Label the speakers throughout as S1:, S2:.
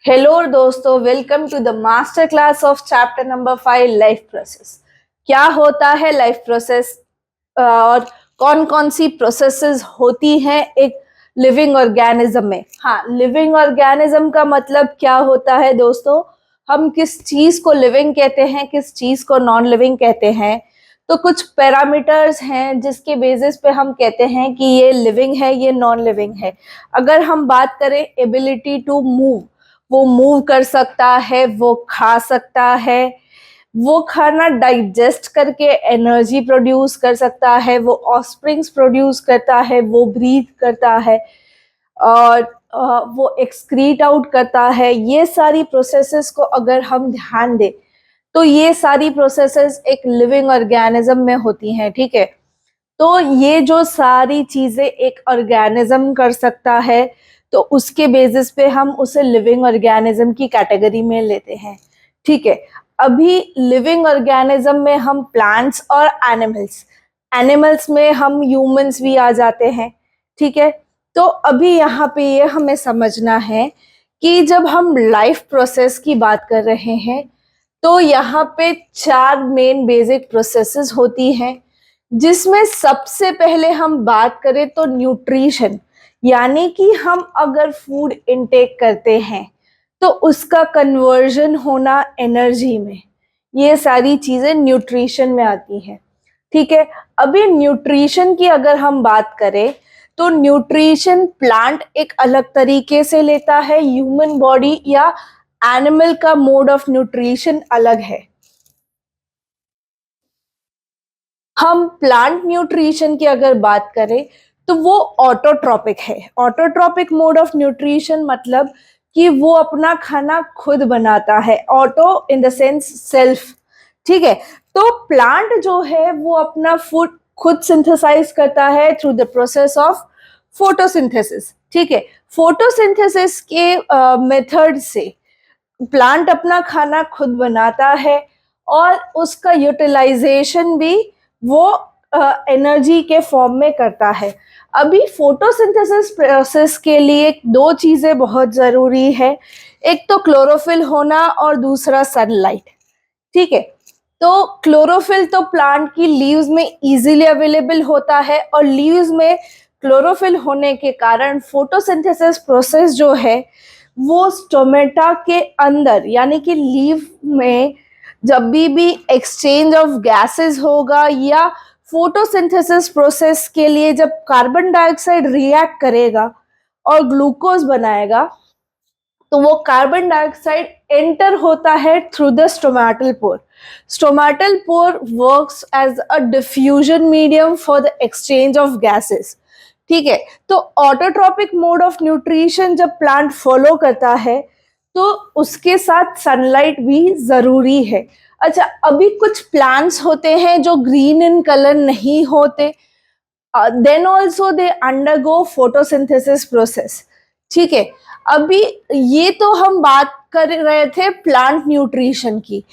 S1: Hello दोस्तों, welcome to the master class of chapter number 5 life process. क्या होता है लाइफ प्रोसेस और कौन कौन सी प्रोसेसेस होती हैं एक लिविंग ऑर्गेनिज्म में। हाँ, लिविंग ऑर्गेनिज्म का मतलब क्या होता है दोस्तों? हम किस चीज को लिविंग कहते हैं, किस चीज को नॉन लिविंग कहते हैं। तो कुछ पैरामीटर्स हैं जिसके बेसिस पे हम कहते हैं कि ये लिविंग है, ये नॉन लिविंग है। अगर हम बात करें एबिलिटी टू मूव, वो मूव कर सकता है, वो खा सकता है, वो खाना डाइजेस्ट करके एनर्जी प्रोड्यूस कर सकता है, वो ऑस्प्रिंग्स प्रोड्यूस करता है, वो ब्रीथ करता है और वो एक्सक्रीट आउट करता है। ये सारी प्रोसेसेस को अगर हम ध्यान दें तो ये सारी प्रोसेसेस एक लिविंग ऑर्गेनिज्म में होती हैं। ठीक है, तो ये जो सारी चीजें एक ऑर्गेनिज्म कर सकता है तो उसके बेसिस पे हम उसे लिविंग ऑर्गेनिज्म की कैटेगरी में लेते हैं। ठीक है, अभी लिविंग ऑर्गेनिज्म में हम प्लांट्स और एनिमल्स, एनिमल्स में हम ह्यूमंस भी आ जाते हैं। ठीक है, तो अभी यहाँ पे ये हमें समझना है कि जब हम लाइफ प्रोसेस की बात कर रहे हैं तो यहाँ पे 4 मेन बेसिक प्रोसेसेस होती हैं, जिसमें सबसे पहले हम बात करें तो न्यूट्रिशन, यानी कि हम अगर फूड इनटेक करते हैं तो उसका कन्वर्जन होना एनर्जी में, ये सारी चीजें न्यूट्रिशन में आती हैं। ठीक है, अभी न्यूट्रिशन की अगर हम बात करें तो न्यूट्रिशन प्लांट एक अलग तरीके से लेता है, ह्यूमन बॉडी या एनिमल का मोड ऑफ न्यूट्रिशन अलग है। हम प्लांट न्यूट्रिशन की अगर बात करें तो वो ऑटोट्रॉपिक है। ऑटोट्रॉपिक मोड ऑफ न्यूट्रिशन मतलब कि वो अपना खाना खुद बनाता है, auto in the sense self. ठीक है, तो प्लांट जो है वो अपना फूड खुद सिंथेसाइज करता है through the process of photosynthesis. ठीक है, फोटोसिंथेसिस के मेथड से प्लांट अपना खाना खुद बनाता है और उसका यूटिलाइजेशन भी वो एनर्जी के फॉर्म में करता है। अभी फोटोसिंथेसिस प्रोसेस के लिए 2 चीजें बहुत जरूरी है, एक तो क्लोरोफिल होना और दूसरा सनलाइट। ठीक है, तो क्लोरोफिल तो प्लांट की लीव्स में इजीली अवेलेबल होता है और लीव्स में क्लोरोफिल होने के कारण फोटोसिंथेसिस प्रोसेस जो है वो स्टोमेटा के अंदर यानी कि लीव में जब भी एक्सचेंज ऑफ गैसेस होगा या फोटोसिंथेसिस प्रोसेस के लिए जब कार्बन डाइऑक्साइड रिएक्ट करेगा और ग्लूकोज बनाएगा तो वो कार्बन डाइऑक्साइड एंटर होता है through the stomatal pore. Stomatal pore works as a diffusion medium for the exchange of gases. ठीक है, तो ऑटोट्रॉपिक मोड ऑफ न्यूट्रिशन जब प्लांट फॉलो करता है तो उसके साथ सनलाइट भी जरूरी है। अच्छा, अभी कुछ प्लांट्स होते हैं जो ग्रीन इन कलर नहीं होते, then also they undergo photosynthesis process. ठीक है, अभी ये तो हम बात कर रहे थे प्लांट न्यूट्रिशन की।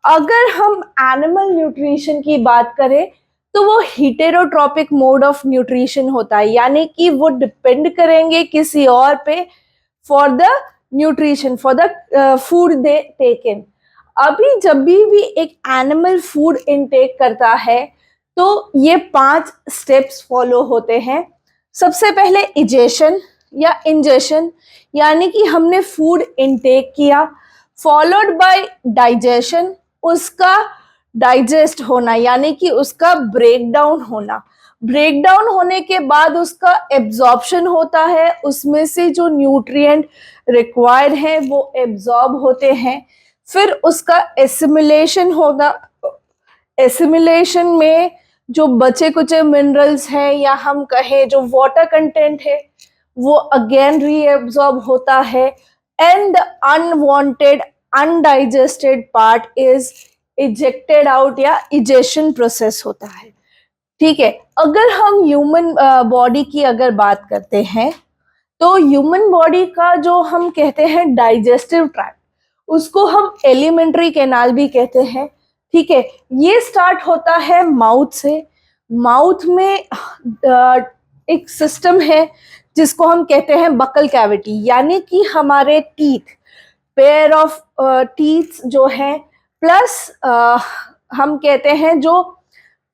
S1: अगर हम एनिमल न्यूट्रिशन की बात करें तो वो हिटेरोट्रॉपिक मोड ऑफ न्यूट्रिशन होता है, यानी कि वो डिपेंड करेंगे किसी और पे for the nutrition, for the food they take in. अभी जब भी एक एनिमल फूड इनटेक करता है तो ये 5 स्टेप्स फॉलो होते हैं। सबसे पहले इजेशन या इंजेशन, यानी कि हमने फूड इनटेक किया, फॉलोड बाय डाइजेशन, उसका डाइजेस्ट होना यानी कि उसका ब्रेक डाउन होना। ब्रेक डाउन होने के बाद उसका एब्जॉर्प्शन होता है, उसमें से जो न्यूट्रिएंट रिक्वायर्ड है वो एब्जॉर्ब होते हैं। फिर उसका एसिमिलेशन होगा, एसिमिलेशन में जो बचे कुचे मिनरल्स हैं या हम कहें जो वाटर कंटेंट है वो अगेन रीएब्सॉर्ब होता है and the unwanted undigested part is ejected out या इजेशन प्रोसेस होता है। ठीक है, अगर हम ह्यूमन बॉडी की अगर बात करते हैं तो ह्यूमन बॉडी का जो हम कहते हैं डाइजेस्टिव ट्रैक्ट, उसको हम एलिमेंट्री कैनाल भी कहते हैं। ठीक है, ये स्टार्ट होता है माउथ से। माउथ में एक सिस्टम है जिसको हम कहते हैं बकल कैविटी, यानी कि हमारे टीथ। पेयर ऑफ टीथ जो है, प्लस हम कहते हैं जो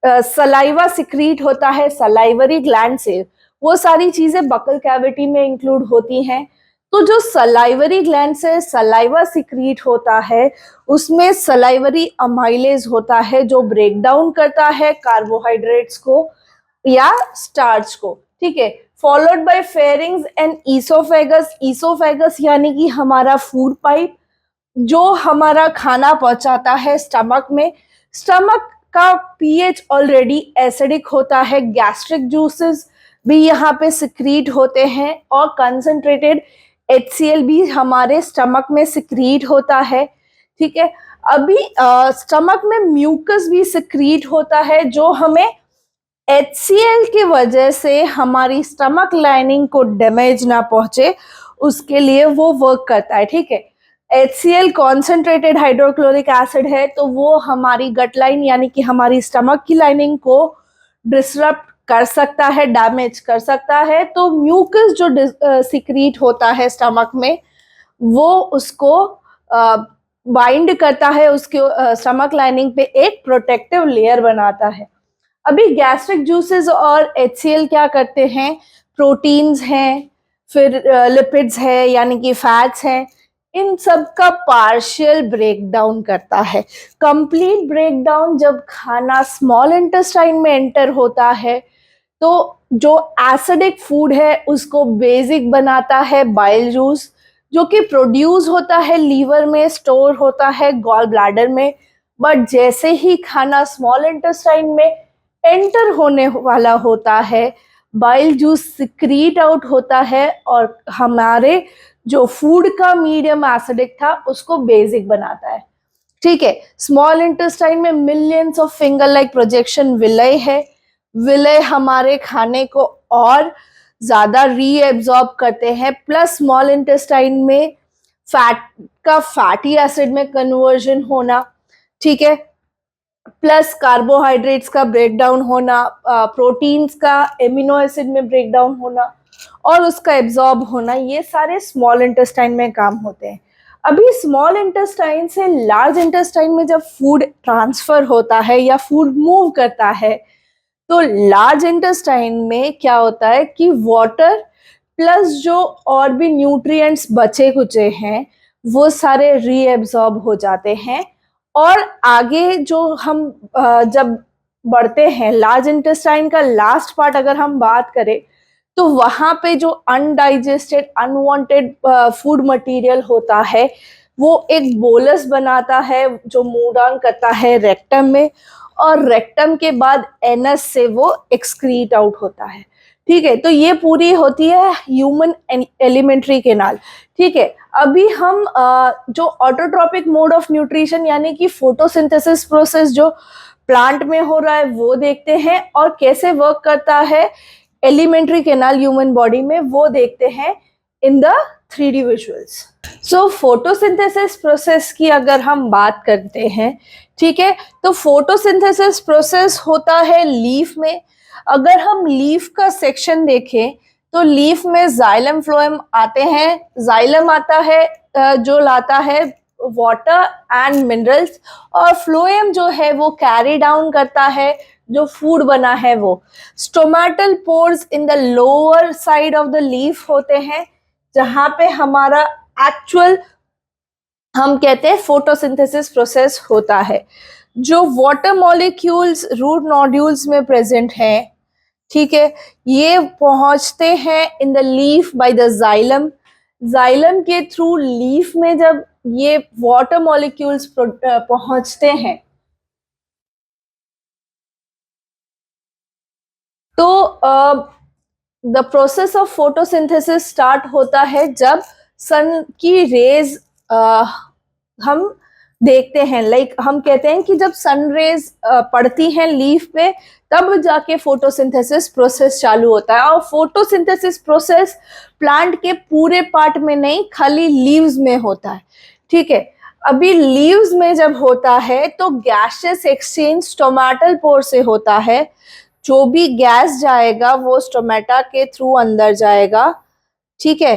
S1: सलाइवा सिक्रीट होता है सलाइवरी ग्लैंड से, वो सारी चीजें बकल कैविटी में इंक्लूड होती हैं। तो जो सलाइवरी ग्लैंड से सलाइवा सिक्रीट होता है उसमें सलाइवरी अमाइलेज होता है जो ब्रेक डाउन करता है कार्बोहाइड्रेट्स को या स्टार्च को, ठीक है। Followed by pharynx and oesophagus. Oesophagus यानी कि हमारा फूड पाइप जो हमारा खाना पहुंचाता है स्टमक में। स्टमक का पीएच ऑलरेडी एसिडिक होता है, गैस्ट्रिक जूसेस भी यहाँ पे सिक्रीट होते हैं और कंसंट्रेटेड HCl भी हमारे स्टमक में सिक्रीट होता है, ठीक है। अभी स्टमक में म्यूकस भी सिक्रीट होता है जो हमें HCl की वजह से हमारी स्टमक लाइनिंग को डैमेज ना पहुंचे उसके लिए वो वर्क करता है, ठीक है। HCl कॉन्सेंट्रेटेड हाइड्रोक्लोरिक एसिड है तो वो हमारी गट लाइन यानी कि हमारी स्टमक की लाइनिंग को डिसरप्ट कर सकता है, डैमेज कर सकता है। तो म्यूकस जो सिक्रीट होता है स्टमक में वो उसको बाइंड करता है, उसके स्टमक लाइनिंग पे एक प्रोटेक्टिव लेयर बनाता है। अभी गैस्ट्रिक जूसेस और HCl क्या करते हैं, प्रोटीन्स हैं, फिर लिपिड्स है यानी कि फैट्स हैं, इन सब का पार्शियल ब्रेकडाउन करता है। कंप्लीट ब्रेकडाउन जब खाना स्मॉल इंटेस्टाइन में एंटर होता है तो जो एसिडिक फूड है उसको बेसिक बनाता है बाइल जूस जो कि प्रोड्यूस होता है लीवर में, स्टोर होता है गॉल ब्लैडर में। बट जैसे ही खाना स्मॉल इंटेस्टाइन में एंटर होने वाला होता है बाइल जूस सिक्रीट आउट होता है और हमारे जो फूड का मीडियम एसिडिक था उसको बेसिक बनाता है, ठीक है। स्मॉल इंटेस्टाइन में millions of finger like projection विलय है। विलय हमारे खाने को और ज्यादा रीएब्जॉर्ब करते हैं, प्लस स्मॉल इंटेस्टाइन में फैट का फैटी एसिड में कन्वर्जन होना, ठीक है, प्लस कार्बोहाइड्रेट्स का ब्रेकडाउन होना, प्रोटीन्स का एमिनो एसिड में ब्रेकडाउन होना और उसका एब्जॉर्ब होना, ये सारे स्मॉल इंटेस्टाइन में काम होते हैं। अभी स्मॉल इंटेस्टाइन से लार्ज इंटेस्टाइन में जब फूड ट्रांसफर होता है या फूड मूव करता है तो लार्ज इंटेस्टाइन में क्या होता है कि वाटर प्लस जो और भी न्यूट्रिएंट्स बचे कुचे हैं वो सारे रीएब्जॉर्ब हो जाते हैं और आगे जो हम जब बढ़ते हैं लार्ज इंटेस्टाइन का लास्ट पार्ट अगर हम बात करें तो वहां पे जो अनडाइजेस्टेड अनवांटेड फूड मटेरियल होता है वो एक बोलस बनाता है जो मूव डाउन करता है रेक्टम में और रेक्टम के बाद एनस से वो एक्सक्रीट आउट होता है, ठीक है। तो ये पूरी होती है ह्यूमन एलिमेंट्री केनाल, ठीक है। अभी हम जो ऑटोट्रोपिक मोड ऑफ न्यूट्रिशन यानी कि फोटोसिंथेसिस प्रोसेस जो प्लांट में हो रहा है वो देखते हैं और कैसे वर्क करता है एलिमेंट्री केनाल ह्यूमन बॉडी में वो देखते हैं in the 3D visuals. So photosynthesis process की अगर हम बात करते हैं, ठीक है, तो फोटोसिंथेसिस प्रोसेस होता है लीफ में। अगर हम लीफ का सेक्शन देखें तो लीफ में जाइलम फ्लोएम आते हैं। जाइलम आता है जो लाता है वाटर एंड मिनरल्स और फ्लोएम जो है वो कैरी डाउन करता है जो फूड बना है वो। Stomatal pores in the lower side of the leaf होते हैं जहां पे हमारा एक्चुअल हम कहते हैं फोटोसिंथेसिस प्रोसेस होता है। जो वाटर मॉलिक्यूल्स रूट नोड्यूल्स में प्रेजेंट हैं, ठीक है, ये पहुंचते हैं in the leaf by the xylem. Xylem के थ्रू लीफ में जब ये वाटर मॉलिक्यूल्स पहुंचते हैं तो the process of photosynthesis start होता है जब सन की रेज हम देखते हैं। लाइक हम कहते हैं कि जब सन रेज पड़ती हैं लीफ पे तब जाके फोटोसिंथेसिस प्रोसेस चालू होता है। और फोटोसिंथेसिस प्रोसेस प्लांट के पूरे पार्ट में नहीं, खाली लीव्स में होता है, ठीक है। अभी लीव्स में जब होता है तो गैसेस एक्सचेंज स्टोमेटल पोर से होता है। जो भी गैस जाएगा वो स्टोमेटा के थ्रू अंदर जाएगा, ठीक है।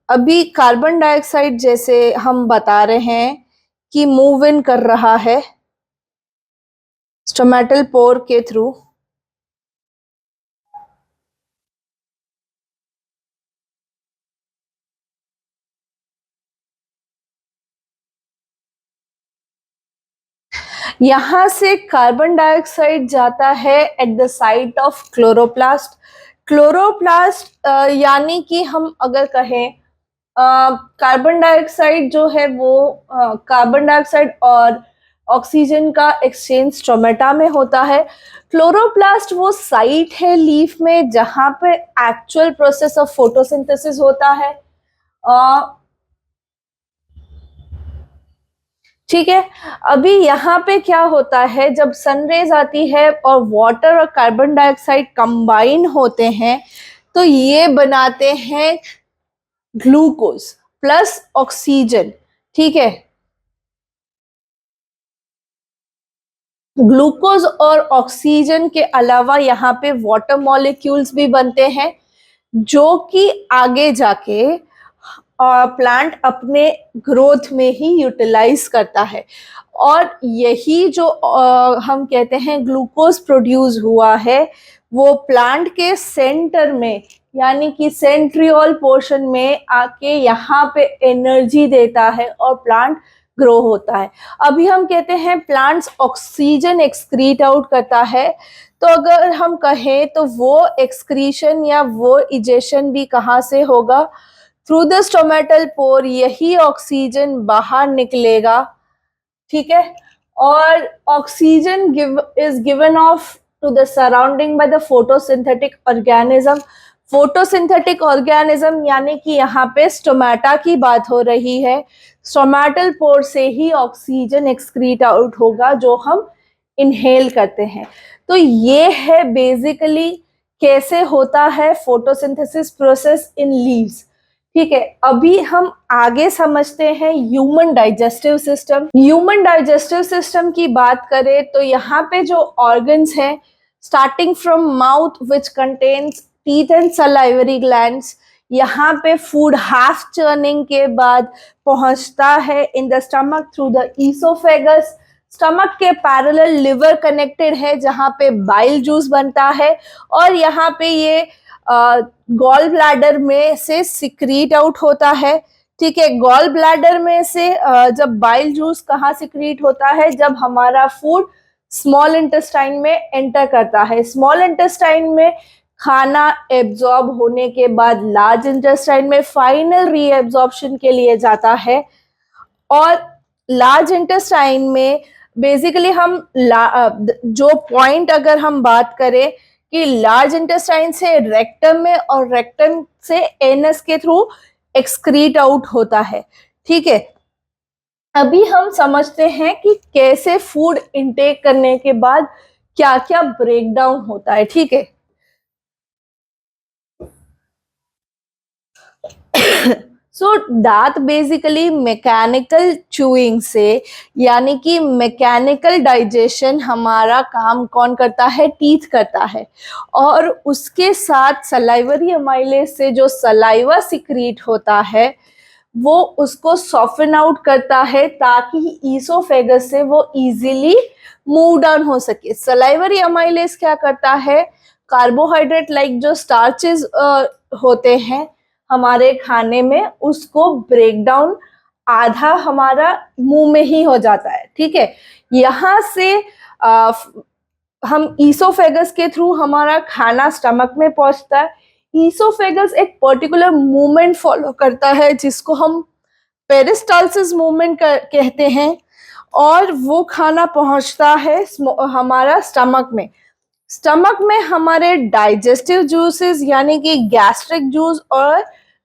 S1: अभी कार्बन डाइऑक्साइड जैसे हम बता रहे हैं कि मूव इन कर रहा है स्टोमेटल पोर के थ्रू, यहां से कार्बन डाइऑक्साइड जाता है at the site of chloroplast. Chloroplast यानी कि हम अगर कहें कार्बन डाइऑक्साइड जो है वो कार्बन डाइऑक्साइड और ऑक्सीजन का एक्सचेंज स्टोमेटा में होता है। क्लोरोप्लास्ट वो साइट है लीफ में जहां पे एक्चुअल प्रोसेस ऑफ फोटोसिंथेसिस होता है। ठीक है, अभी यहाँ पे क्या होता है, जब सनरेज आती है और वाटर और कार्बन डाइऑक्साइड कंबाइन होते हैं तो ये बनाते हैं ग्लूकोज प्लस ऑक्सीजन। ठीक है, ग्लूकोज और ऑक्सीजन के अलावा यहाँ पे वाटर मॉलिक्यूल्स भी बनते हैं जो कि आगे जाके प्लांट अपने ग्रोथ में ही यूटिलाइज करता है। और यही जो हम कहते हैं ग्लूकोज प्रोड्यूस हुआ है वो प्लांट के सेंटर में यानी कि सेंट्रियोल पोर्शन में आके यहाँ पे एनर्जी देता है और प्लांट ग्रो होता है। अभी हम कहते हैं प्लांट्स ऑक्सीजन एक्सक्रीट आउट करता है, तो अगर हम कहें तो वो एक्सक्रीशन या वो इजेशन भी कहाँ से होगा, थ्रू द स्टोमेटल पोर यही ऑक्सीजन बाहर निकलेगा। ठीक है, और oxygen is given off to the surrounding by the photosynthetic organism. Photosynthetic organism यानी कि यहाँ पे स्टोमेटा की बात हो रही है। स्टोमेटल पोर से ही ऑक्सीजन एक्सक्रीट आउट होगा जो हम इनहेल करते हैं। तो ये है बेसिकली कैसे होता है फोटोसिंथेसिस प्रोसेस इन लीव्स। ठीक है, अभी हम आगे समझते हैं human digestive system. Human digestive system की बात करें तो यहाँ पे जो ऑर्गन्स हैं, starting from mouth which contains teeth and salivary glands, यहाँ पे फूड हाफ चर्निंग के बाद पहुंचता है in the stomach through the oesophagus. Stomach के पैरेलल लिवर कनेक्टेड है जहाँ पे बाइल जूस बनता है और यहाँ पे ये गॉल ब्लैडर में से सिक्रीट आउट होता है। ठीक है, गॉल ब्लैडर में से जब बाइल जूस कहाँ सिक्रीट होता है, जब हमारा फूड स्मॉल इंटेस्टाइन में एंटर करता है। स्मॉल इंटेस्टाइन में खाना एब्जॉर्ब होने के बाद लार्ज इंटेस्टाइन में फाइनल रीएब्जॉर्प्शन के लिए जाता है। और लार्ज इंटेस्टाइन में बेसिकली हम जो पॉइंट अगर हम बात करें कि लार्ज इंटेस्टाइन से रेक्टम में और रेक्टम से एनस के थ्रू एक्सक्रीट आउट होता है। ठीक है, अभी हम समझते हैं कि कैसे फूड इनटेक करने के बाद क्या क्या ब्रेक डाउन होता है। ठीक है, सो दांत बेसिकली मैकेनिकल च्यूइंग से यानी कि मैकेनिकल डाइजेशन हमारा काम कौन करता है, टीथ करता है। और उसके साथ सलाइवरी अमाइलेज से जो सलाइवा सिक्रीट होता है वो उसको सॉफ्टन आउट करता है ताकि ईसोफेगस से वो इजीली मूव डाउन हो सके। सलाइवरी अमाइलेज क्या करता है, कार्बोहाइड्रेट लाइक जो स्टार्चेस होते हैं हमारे खाने में उसको ब्रेक डाउन आधा हमारा मुंह में ही हो जाता है। ठीक है, यहाँ से हम ईसोफेगस के थ्रू हमारा खाना स्टमक में पहुंचता है। ईसोफेगस एक पर्टिकुलर मूवमेंट फॉलो करता है जिसको हम पेरिस्टालसिस मूवमेंट कहते हैं और वो खाना पहुंचता है हमारा स्टमक में। स्टमक में हमारे डाइजेस्टिव जूसेस यानी कि गैस्ट्रिक जूस और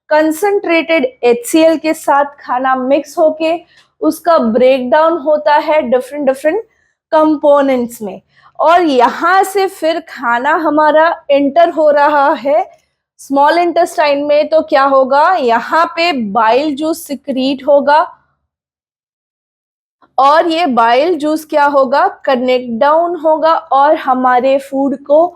S1: कंसंट्रेटेड HCl के साथ खाना मिक्स होके उसका ब्रेक डाउन होता है डिफरेंट डिफरेंट कंपोनेंट्स में। और यहाँ से फिर खाना हमारा एंटर हो रहा है स्मॉल इंटेस्टाइन में, तो क्या होगा, यहाँ पे बाइल जूस सिक्रीट होगा और ये बाइल जूस क्या होगा, कनेक्ट डाउन होगा और हमारे फूड को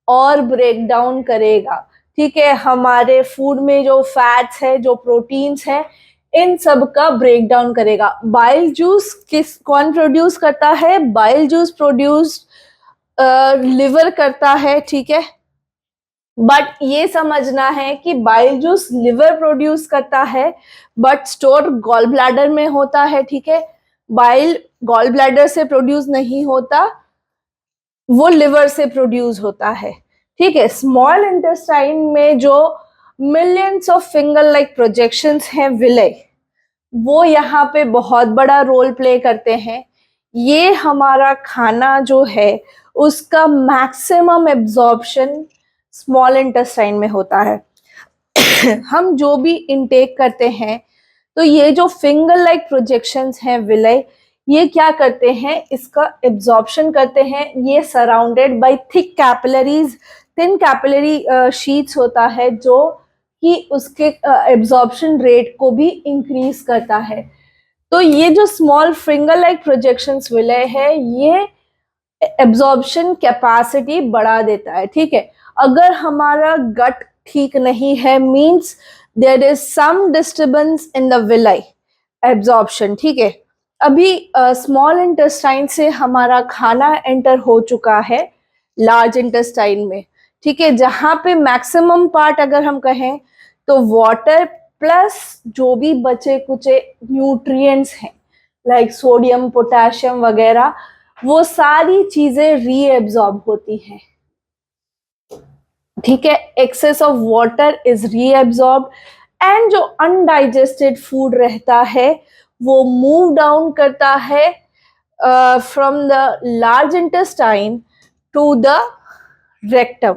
S1: और ब्रेक डाउन करेगा। ठीक है, हमारे फूड में जो फैट्स है, जो प्रोटीन्स है, इन सब का ब्रेक डाउन करेगा। बाइल जूस कौन प्रोड्यूस करता है? बाइल जूस प्रोड्यूस लिवर करता है, ठीक है। बट ये समझना है कि बाइल जूस लिवर प्रोड्यूस करता है, बट स्टोर गॉल ब्लैडर में होता है, ठीक है। बाइल गॉल ब्लैडर से प्रोड्यूस नहीं होता, वो लिवर से प्रोड्यूस होता है, ठीक है। स्मॉल इंटेस्टाइन में जो millions of finger like projections हैं विलय, वो यहाँ पे बहुत बड़ा रोल प्ले करते हैं। ये हमारा खाना जो है उसका मैक्सिमम एब्जॉर्प्शन स्मॉल इंटेस्टाइन में होता है। हम जो भी इनटेक करते हैं, तो ये जो फिंगर लाइक प्रोजेक्शंस हैं विलय, ये क्या करते हैं? इसका एब्जॉर्प्शन करते हैं। ये surrounded by thick capillaries, thin capillary sheets होता है, जो कि उसके एब्जॉर्प्शन रेट को भी इंक्रीज करता है। तो ये जो स्मॉल फिंगर लाइक प्रोजेक्शंस विलय है, ये एब्जॉर्प्शन कैपेसिटी बढ़ा देता है, ठीक है। अगर हमारा गट ठीक नहीं है, means there is some disturbance in the villi absorption, ठीक है। अभी स्मॉल इंटेस्टाइन से हमारा खाना एंटर हो चुका है लार्ज इंटेस्टाइन में, ठीक है, जहां पे मैक्सिमम पार्ट अगर हम कहें तो वाटर प्लस जो भी बचे कुचे न्यूट्रिएंट्स हैं लाइक सोडियम, पोटेशियम वगैरह, वो सारी चीजें रीएब्जॉर्ब होती हैं, ठीक है। Excess of water is reabsorb, and जो अनडाइजेस्टेड फूड रहता है वो मूव डाउन करता है from the large intestine to the rectum,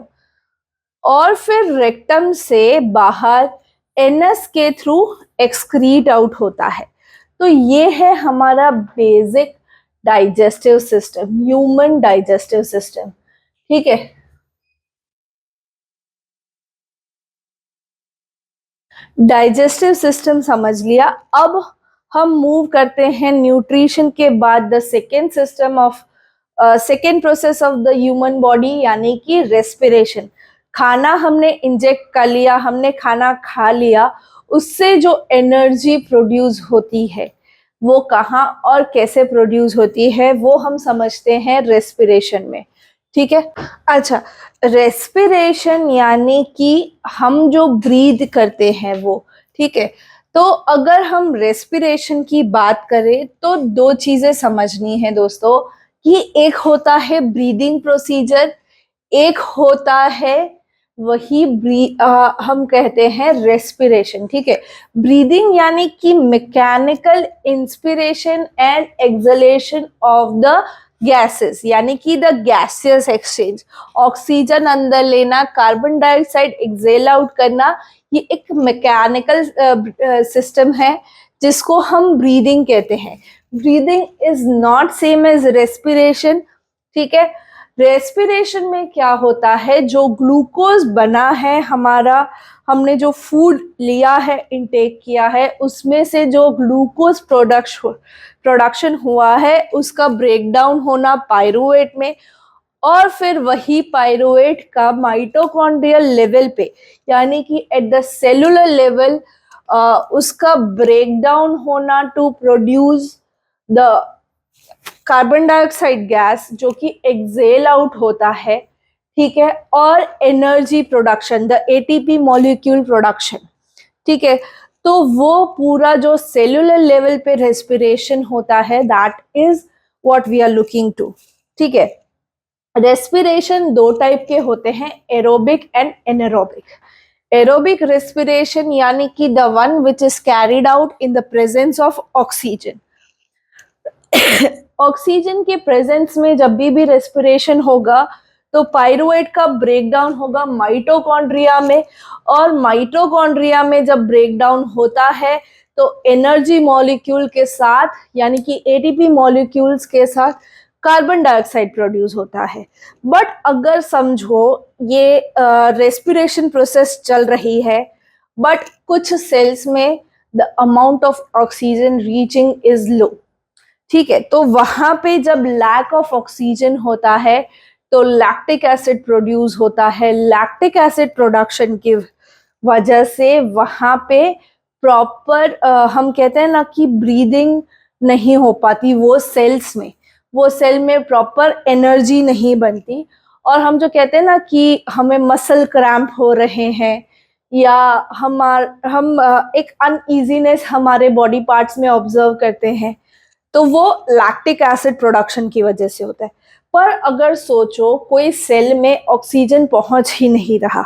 S1: और फिर रेक्टम से बाहर एनस के थ्रू एक्सक्रीट आउट होता है। तो ये है हमारा basic digestive system, human digestive system, ठीक है। डाइजेस्टिव सिस्टम समझ लिया। अब हम मूव करते हैं न्यूट्रिशन के बाद the second system of second process of the human body, यानी कि रेस्पिरेशन। खाना हमने इंजेक्ट कर लिया, हमने खाना खा लिया, उससे जो एनर्जी प्रोड्यूस होती है वो कहाँ और कैसे प्रोड्यूस होती है, वो हम समझते हैं रेस्पिरेशन में, ठीक है। अच्छा, रेस्पिरेशन यानी कि हम जो ब्रीद करते हैं वो, ठीक है। तो अगर हम रेस्पिरेशन की बात करें तो दो चीजें समझनी है दोस्तों, कि एक होता है ब्रीदिंग प्रोसीजर, एक होता है वही हम कहते हैं रेस्पिरेशन, ठीक है। ब्रीदिंग यानी कि mechanical inspiration and acceleration of the gases, यानी कि द गैसियस एक्सचेंज, ऑक्सीजन अंदर लेना, कार्बन डाइऑक्साइड एक्सेल आउट करना, ये एक मैकेनिकल सिस्टम है जिसको हम ब्रीदिंग कहते हैं। Breathing is not same as respiration, ठीक है। रेस्पिरेशन में क्या होता है, जो ग्लूकोज बना है हमारा, हमने जो फूड लिया है, इंटेक किया है, उसमें से जो ग्लूकोज प्रोडक्शन हुआ है उसका ब्रेकडाउन होना पायरुवेट में, और फिर वही पायरुवेट का माइटोकॉन्ड्रियल लेवल पे, यानी कि एट द सेलुलर लेवल, उसका ब्रेकडाउन होना to produce the carbon dioxide gas, जो कि एक्सेल आउट होता है, ठीक है, और energy production, the ATP molecule production, ठीक है। तो वो पूरा जो सेलुलर लेवल पे रेस्पिरेशन होता है, that is what we are looking to, ठीक है। रेस्पिरेशन दो टाइप के होते हैं, aerobic and anaerobic. Aerobic respiration यानी कि the one which is carried out in the presence of oxygen. Oxygen के प्रेजेंस में जब भी रेस्पिरेशन होगा तो पायरुवेट का ब्रेकडाउन होगा माइटोकॉन्ड्रिया में, और माइटोकॉन्ड्रिया में जब ब्रेकडाउन होता है तो एनर्जी मॉलिक्यूल के साथ, यानी कि एटीपी मॉलिक्यूल्स के साथ कार्बन डाइऑक्साइड प्रोड्यूस होता है। बट अगर समझो ये रेस्पिरेशन प्रोसेस चल रही है, बट कुछ सेल्स में the amount of oxygen reaching is low, ठीक है। तो वहां पे जब लैक ऑफ ऑक्सीजन होता है तो लैक्टिक एसिड प्रोड्यूस होता है। लैक्टिक एसिड प्रोडक्शन की वजह से वहां पे प्रॉपर हम कहते हैं ना कि ब्रीदिंग नहीं हो पाती वो सेल्स में, वो सेल में प्रॉपर एनर्जी नहीं बनती, और हम जो कहते हैं ना कि हमें मसल क्रैम्प हो रहे हैं या हम एक अनईजीनेस हमारे बॉडी पार्ट्स में ऑब्जर्व करते हैं, तो वो लैक्टिक एसिड प्रोडक्शन की वजह से होता है। पर अगर सोचो कोई सेल में ऑक्सीजन पहुंच ही नहीं रहा,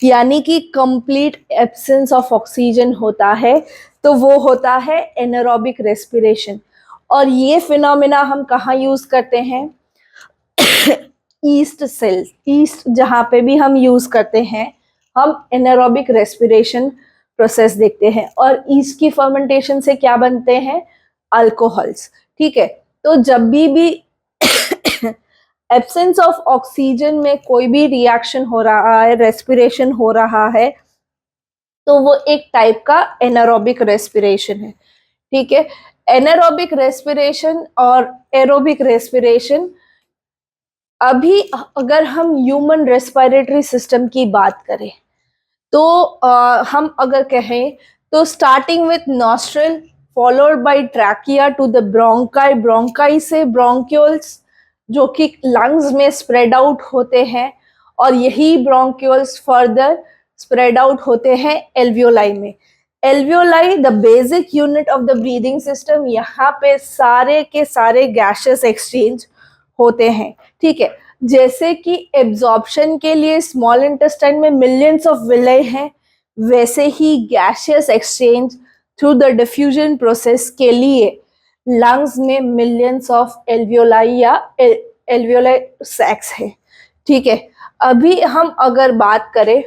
S1: यानी कि कंप्लीट एब्सेंस ऑफ ऑक्सीजन होता है, तो वो होता है एनारोबिक रेस्पिरेशन। और ये फिनोमेना हम कहाँ यूज करते हैं? ईस्ट सेल, ईस्ट जहाँ पे भी हम यूज करते हैं, हम एनारोबिक रेस्पिरेशन प्रोसेस देखते हैं। और ईस्ट की फर्मेंटेशन से क्या बनते हैं? अल्कोहल्स। ठीक है, तो जब भी एब्सेंस ऑफ ऑक्सीजन में कोई भी रिएक्शन हो रहा है, रेस्पिरेशन हो रहा है, तो वो एक टाइप का एनारोबिक रेस्पिरेशन है। ठीक है, एनारोबिक रेस्पिरेशन और एरोबिक रेस्पिरेशन। अभी अगर हम ह्यूमन रेस्पिरेटरी सिस्टम की बात करें, तो हम अगर कहें तो starting with nostril followed by trachea to the bronchi, bronchi से ब्रोंक्यूल्स जो कि लंग्स में स्प्रेड आउट होते हैं, और यही ब्रोंक्यूल्स फर्दर स्प्रेड आउट होते हैं एल्वियोलाई में। Alveoli the basic unit of the breathing system, यहाँ पे सारे के सारे गैसेस एक्सचेंज होते हैं। ठीक है, जैसे कि एब्जॉर्प्शन के लिए स्मॉल इंटेस्टाइन में मिलियंस ऑफ विलेय हैं, वैसे ही gaseous exchange through the diffusion process के लिए लंग्स में मिलियंस ऑफ एल्वियोलाई या एल्वियोलाई सैक्स है। ठीक है, अभी हम अगर बात करें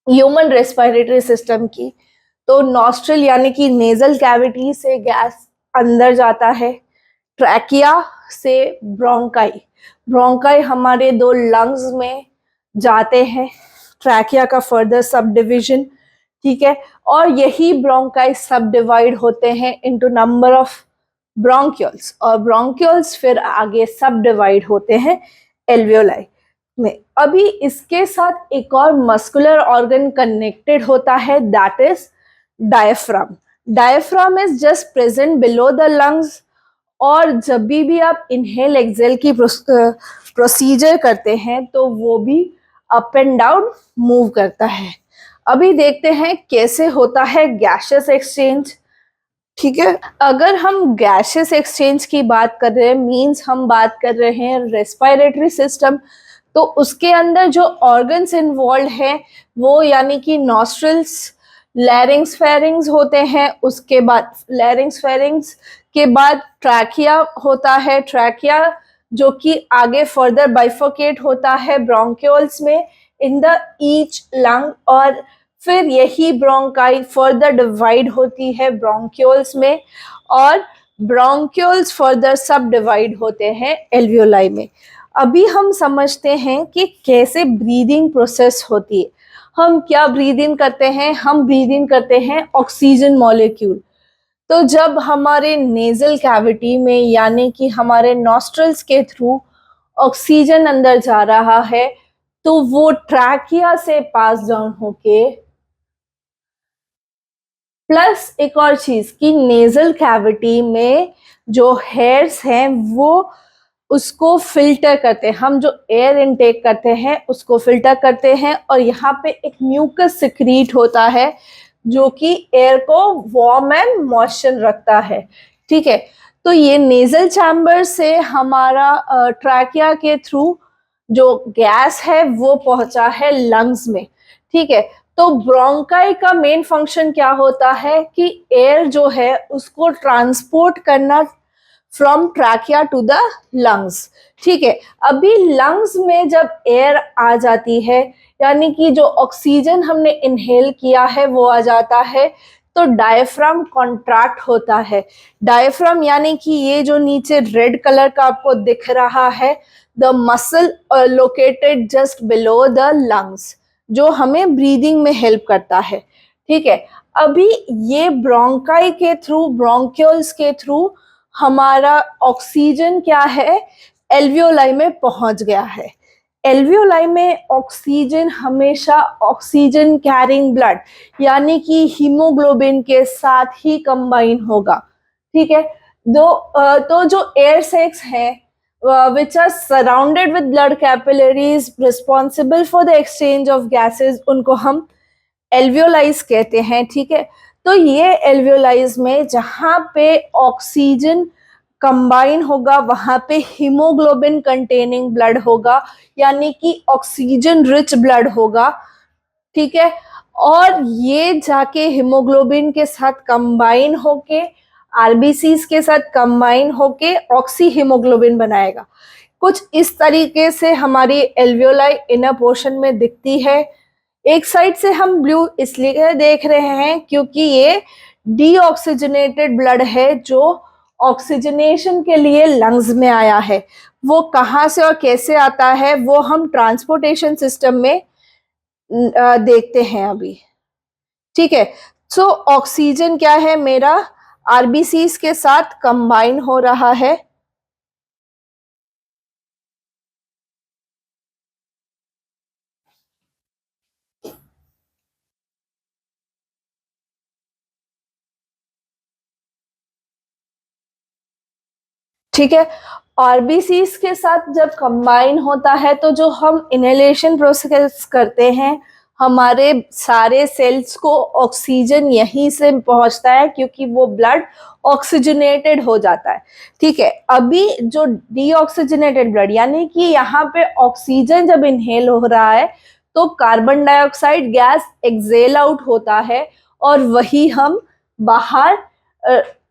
S1: ह्यूमन रेस्पिरेटरी सिस्टम की, तो नॉस्ट्रल यानी कि नेजल कैविटी से गैस अंदर जाता है, ट्रैकिया से ब्रोंकाई, ब्रोंकाई हमारे दो लंग्स में जाते हैं, ट्रैकिया का फर्दर सब डिविजन। ठीक है, और यही ब्रोंकाई सब डिवाइड होते हैं इनटू नंबर ऑफ ब्रोंक्यूल्स, और ब्रोंक्यूल्स फिर आगे सब डिवाइड होते हैं एल्वियोलाई में। अभी इसके साथ एक और मस्कुलर ऑर्गन कनेक्टेड होता है, that is diaphragm. Diaphragm is just present below the lungs, और जब भी आप इनहेल एक्सेल की प्रोसीजर करते हैं तो वो भी अप एंड डाउन मूव करता है। अभी देखते हैं कैसे होता है गैसेस एक्सचेंज। ठीक है, अगर हम गैसेस एक्सचेंज की बात कर रहे हैं, मींस हम बात कर रहे हैं रेस्पिरेटरी सिस्टम, तो उसके अंदर जो ऑर्गन्स इन्वॉल्व हैं वो यानी कि नॉस्ट्रल्स, लैरिंग्स, फेरिंग्स होते हैं, उसके बाद लैरिंग्स फेरिंग्स के बाद ट्रैकिया होता है, ट्रैकिया जो कि आगे फर्दर बाइफोकेट होता है ब्रोंक्यूल्स में इन द ईच लंग, और फिर यही ब्रोंकाई फर्दर डिवाइड होती है ब्रोंक्यूल्स में, और ब्रोंक्यूल्स फर्दर सब डिवाइड होते हैं एल्वियोलाई में। अभी हम समझते हैं कि कैसे ब्रीदिंग प्रोसेस होती है। हम क्या ब्रीदिंग करते हैं? हम ब्रीदिंग करते हैं ऑक्सीजन मॉलिक्यूल। तो जब हमारे नेजल कैविटी में यानी कि हमारे नॉस्ट्रल्स के थ्रू ऑक्सीजन अंदर जा रहा है, तो वो ट्रैकिया से पास डाउन होके, प्लस एक और चीज कि नेजल कैविटी में जो हेयर्स हैं वो उसको फिल्टर करते हैं, हम जो एयर इनटेक करते हैं उसको फिल्टर करते हैं, और यहाँ पे एक म्यूकस सिक्रीट होता है जो कि एयर को वार्म एंड मॉइस्चर रखता है। ठीक है, तो ये नेजल चैम्बर से हमारा ट्रैकिया के थ्रू जो गैस है वो पहुंचा है लंग्स में। ठीक है, तो ब्रोंकाई का मेन फंक्शन क्या होता है कि एयर जो है उसको ट्रांसपोर्ट करना from trachea to the lungs. ठीक है, अभी लंग्स में जब एयर आ जाती है यानी कि जो ऑक्सीजन हमने इनहेल किया है वो आ जाता है, तो डायफ्राम कॉन्ट्रैक्ट होता है। डायफ्राम यानी कि ये जो नीचे रेड कलर का आपको दिख रहा है, the muscle located just below the lungs, जो हमें ब्रीदिंग में हेल्प करता है। ठीक है, अभी ये ब्रोंकाई के थ्रू, ब्रोंक्यूल्स के थ्रू हमारा ऑक्सीजन क्या है? एल्वियोलाई में पहुंच गया है। एल्वियोलाई में ऑक्सीजन हमेशा ऑक्सीजन कैरिंग ब्लड यानी कि हीमोग्लोबिन के साथ ही कंबाइन होगा, ठीक है। तो जो एयर सैक्स है which are surrounded with blood capillaries responsible for the exchange of gases, उनको हम एल्वियोलाइज कहते हैं, ठीक है। तो ये एल्वियोलाइज में जहां पे ऑक्सीजन कंबाइन होगा वहां पे हीमोग्लोबिन कंटेनिंग ब्लड होगा, यानी कि ऑक्सीजन रिच ब्लड होगा, ठीक है। और ये जाके हीमोग्लोबिन के साथ कंबाइन होके आरबीसीज के साथ कंबाइन होके ऑक्सी हीमोग्लोबिन बनाएगा। कुछ इस तरीके से हमारी एल्वियोलाई इनर पोर्शन में दिखती है। एक साइड से हम ब्लू इसलिए देख रहे हैं क्योंकि ये डीऑक्सीजनेटेड ब्लड है जो ऑक्सीजनेशन के लिए लंग्स में आया है। वो कहाँ से और कैसे आता है वो हम ट्रांसपोर्टेशन सिस्टम में देखते हैं अभी, ठीक है। सो ऑक्सीजन क्या है, मेरा आरबीसीज के साथ कंबाइन हो रहा है, ठीक है। आरबीसीज के साथ जब कंबाइन होता है तो जो हम इनहेलेशन प्रोसेस करते हैं, हमारे सारे सेल्स को ऑक्सीजन यहीं से पहुंचता है क्योंकि वो ब्लड ऑक्सीजनेटेड हो जाता है, ठीक है। अभी जो डीऑक्सीजनेटेड ब्लड यानी कि यहाँ पे ऑक्सीजन जब इनहेल हो रहा है तो carbon dioxide gas exhale out होता है और वही हम बाहर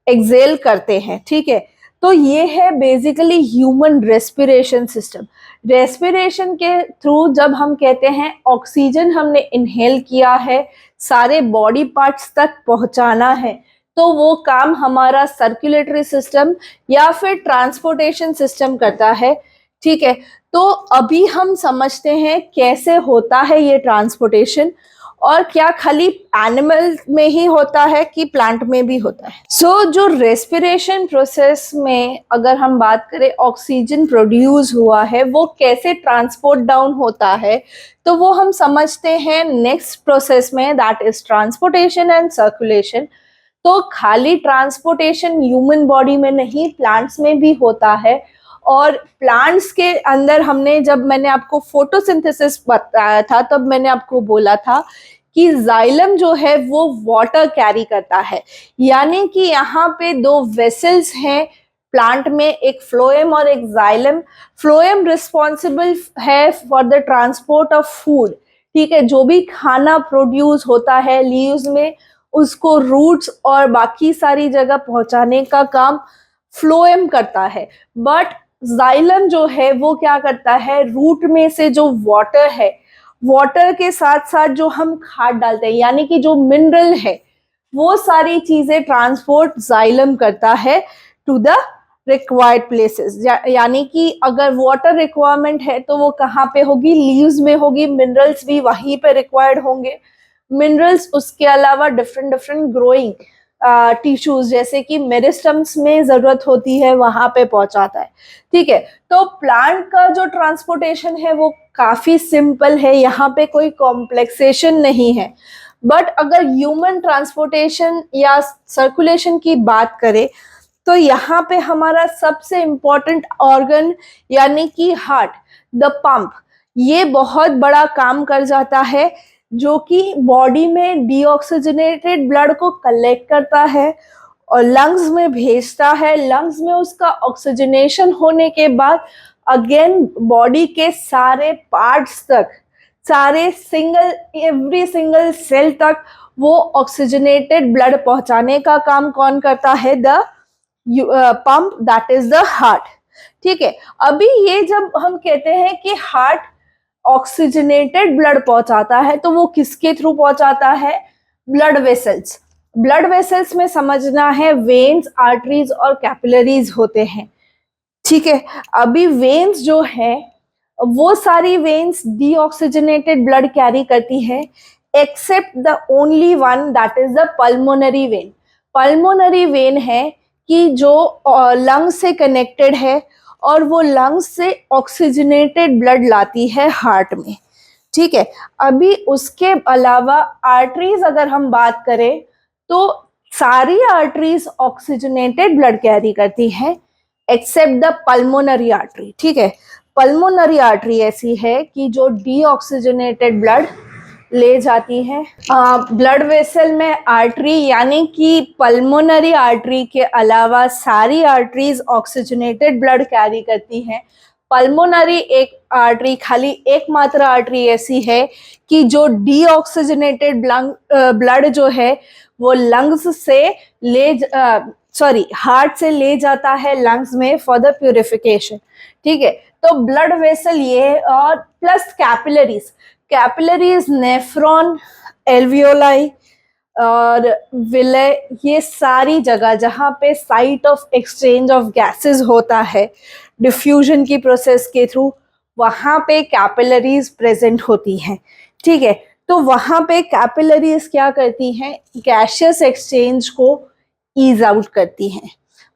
S1: एक्सेल करते हैं, ठीक है। तो ये है basically human respiration system. Respiration के थ्रू जब हम कहते हैं ऑक्सीजन हमने इनहेल किया है, सारे बॉडी पार्ट्स तक पहुंचाना है, तो वो काम हमारा सर्कुलेटरी सिस्टम या फिर ट्रांसपोर्टेशन सिस्टम करता है, ठीक है। तो अभी हम समझते हैं कैसे होता है ये ट्रांसपोर्टेशन और क्या खाली एनिमल में ही होता है कि प्लांट में भी होता है। सो जो रेस्पिरेशन प्रोसेस में अगर हम बात करें ऑक्सीजन प्रोड्यूस हुआ है वो कैसे ट्रांसपोर्ट डाउन होता है, तो वो हम समझते हैं नेक्स्ट प्रोसेस में, that is transportation and circulation. तो खाली ट्रांसपोर्टेशन ह्यूमन बॉडी में नहीं, प्लांट्स में भी होता है। और प्लांट्स के अंदर हमने, जब मैंने आपको फोटोसिंथेसिस बताया था तब मैंने आपको बोला था कि जाइलम जो है वो वाटर कैरी करता है, यानी कि यहाँ पे दो वेसल्स हैं प्लांट में, एक फ्लोएम और एक जाइलम। फ्लोएम रिस्पॉन्सिबल है for the transport of food, ठीक है। जो भी खाना प्रोड्यूस होता है लीव्स में उसको रूट्स और बाकी सारी जगह पहुंचाने का काम फ्लोएम करता है। बट जाइलम जो है वो क्या करता है, रूट में से जो वाटर है, वाटर के साथ साथ जो हम खाद डालते हैं यानी कि जो मिनरल है, वो सारी चीजें ट्रांसपोर्ट जाइलम करता है टू द रिक्वायर्ड प्लेसेस। यानी कि अगर वाटर रिक्वायरमेंट है तो वो कहाँ पे होगी, लीव्स में होगी। मिनरल्स भी वहीं पे रिक्वायर्ड होंगे। मिनरल्स उसके अलावा डिफरेंट डिफरेंट ग्रोइंग टिश्यूज जैसे कि मेरिस्टम्स में जरूरत होती है वहां पे पहुंचाता है, ठीक है। तो प्लांट का जो ट्रांसपोर्टेशन है वो काफी सिंपल है, यहाँ पे कोई कॉम्प्लेक्सेशन नहीं है। बट अगर ह्यूमन ट्रांसपोर्टेशन या सर्कुलेशन की बात करें तो यहाँ पे हमारा सबसे इम्पोर्टेंट ऑर्गन यानी कि हार्ट, द पंप, ये बहुत बड़ा काम कर जाता है, जो कि बॉडी में डीऑक्सीजनेटेड ब्लड को कलेक्ट करता है और लंग्स में भेजता है। लंग्स में उसका ऑक्सीजनेशन होने के बाद अगेन बॉडी के सारे पार्ट्स तक, सारे एवरी सिंगल सेल तक वो ऑक्सीजनेटेड ब्लड पहुंचाने का काम कौन करता है, the pump, that is the heart, ठीक है। अभी ये जब हम कहते हैं कि हार्ट ऑक्सीजनेटेड ब्लड पहुंचाता है तो वो किसके थ्रू पहुंचाता है, ब्लड वेसल्स। ब्लड वेसल्स में समझना है वेन्स, आर्टरीज और कैपिलरीज होते हैं, ठीक है। अभी वेन्स जो है वो सारी वेन्स डीऑक्सीजनेटेड ब्लड कैरी करती है except the only one, that is the pulmonary vein. Pulmonary vein है कि जो लंग से कनेक्टेड है और वो लंग्स से ऑक्सीजनेटेड ब्लड लाती है हार्ट में, ठीक है। अभी उसके अलावा आर्टरीज अगर हम बात करें तो सारी आर्टरीज ऑक्सीजनेटेड ब्लड कैरी करती हैं एक्सेप्ट द पल्मोनरी आर्टरी, ठीक है। पल्मोनरी आर्टरी ऐसी है कि जो डीऑक्सीजनेटेड ब्लड ले जाती है। ब्लड वेसल में आर्टरी यानी कि पल्मोनरी आर्टरी के अलावा सारी आर्टरीज ऑक्सीजनेटेड ब्लड कैरी करती हैं। पल्मोनरी एक आर्टरी, खाली एकमात्र आर्टरी ऐसी है कि जो डीऑक्सीजनेटेड ब्लड जो है वो लंग्स से हार्ट से ले जाता है लंग्स में फॉर द प्यूरिफिकेशन, ठीक है। तो ब्लड वेसल ये, और प्लस कैपिलरीज नेफ्रॉन, एल्वियोलाई और विले, ये सारी जगह जहाँ पे site of exchange of gases होता है डिफ्यूजन की प्रोसेस के थ्रू, वहाँ पे कैपिलरीज प्रेजेंट होती हैं, ठीक है। तो वहाँ पे कैपिलरीज क्या करती हैं, गैशियस एक्सचेंज को ईज आउट करती हैं।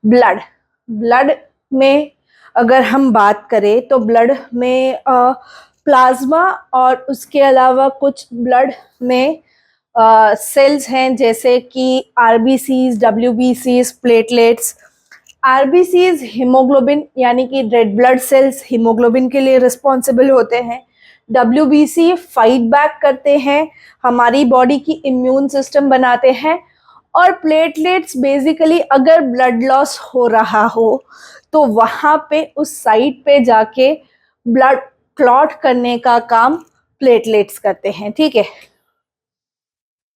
S1: ब्लड में अगर हम बात करें तो ब्लड में प्लाज्मा और उसके अलावा कुछ ब्लड में सेल्स हैं जैसे कि आरबीसीज, डब्ल्यूबीसीज, प्लेटलेट्स। आरबीसीज हीमोग्लोबिन यानी कि रेड ब्लड सेल्स हीमोग्लोबिन के लिए रिस्पॉन्सिबल होते हैं। डब्ल्यूबीसी फाइट बैक करते हैं, हमारी बॉडी की इम्यून सिस्टम बनाते हैं। और प्लेटलेट्स बेसिकली अगर ब्लड लॉस हो रहा हो तो वहाँ पे उस साइट पे जाके ब्लड क्लॉट करने का काम प्लेटलेट्स करते हैं, ठीक है।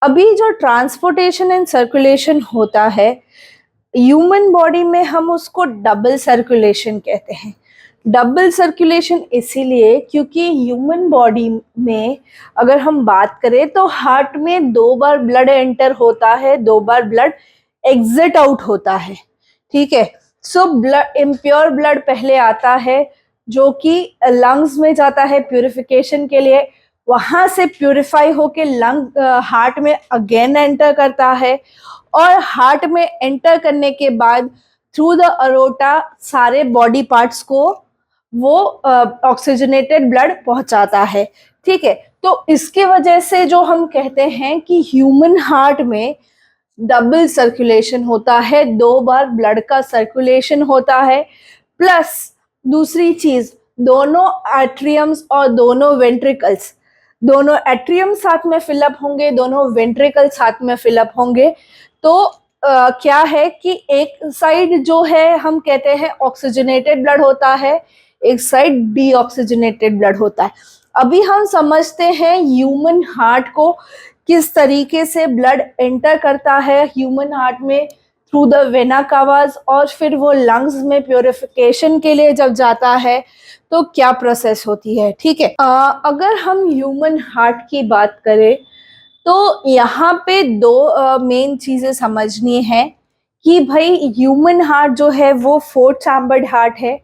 S1: अभी जो ट्रांसपोर्टेशन एंड सर्कुलेशन होता है ह्यूमन बॉडी में, हम उसको डबल सर्कुलेशन कहते हैं। डबल सर्कुलेशन इसीलिए क्योंकि ह्यूमन बॉडी में अगर हम बात करें तो हार्ट में 2 बार ब्लड एंटर होता है, 2 बार ब्लड एग्जिट आउट होता है, ठीक है। सो ब्लड, इम्प्योर ब्लड पहले आता है जो कि लंग्स में जाता है प्यूरिफिकेशन के लिए, वहां से प्यूरिफाई होके हार्ट में अगेन एंटर करता है, और हार्ट में एंटर करने के बाद थ्रू द अरोटा सारे बॉडी पार्ट्स को वो ऑक्सीजनेटेड ब्लड पहुंचाता है, ठीक है। तो इसके वजह से जो हम कहते हैं कि ह्यूमन हार्ट में डबल सर्कुलेशन होता है, 2 बार ब्लड का सर्कुलेशन होता है। प्लस दूसरी चीज, दोनों एट्रियम्स और दोनों वेंट्रिकल्स, दोनों एट्रियम साथ में फिलअप होंगे, दोनों वेंट्रिकल साथ में फिलअप होंगे। तो क्या है कि एक साइड जो है हम कहते हैं ऑक्सीजनेटेड ब्लड होता है, एक साइड डीऑक्सीजनेटेड ब्लड होता है। अभी हम समझते हैं ह्यूमन हार्ट को किस तरीके से ब्लड एंटर करता है ह्यूमन हार्ट में थ्रू द वेना कावास, और फिर वो लंग्स में प्योरिफिकेशन के लिए जब जाता है तो क्या प्रोसेस होती है, ठीक है। अगर हम ह्यूमन हार्ट की बात करें तो यहाँ पे 2 मेन चीजें समझनी है कि भाई ह्यूमन हार्ट जो है वो 4 चैम्बर्ड हार्ट है,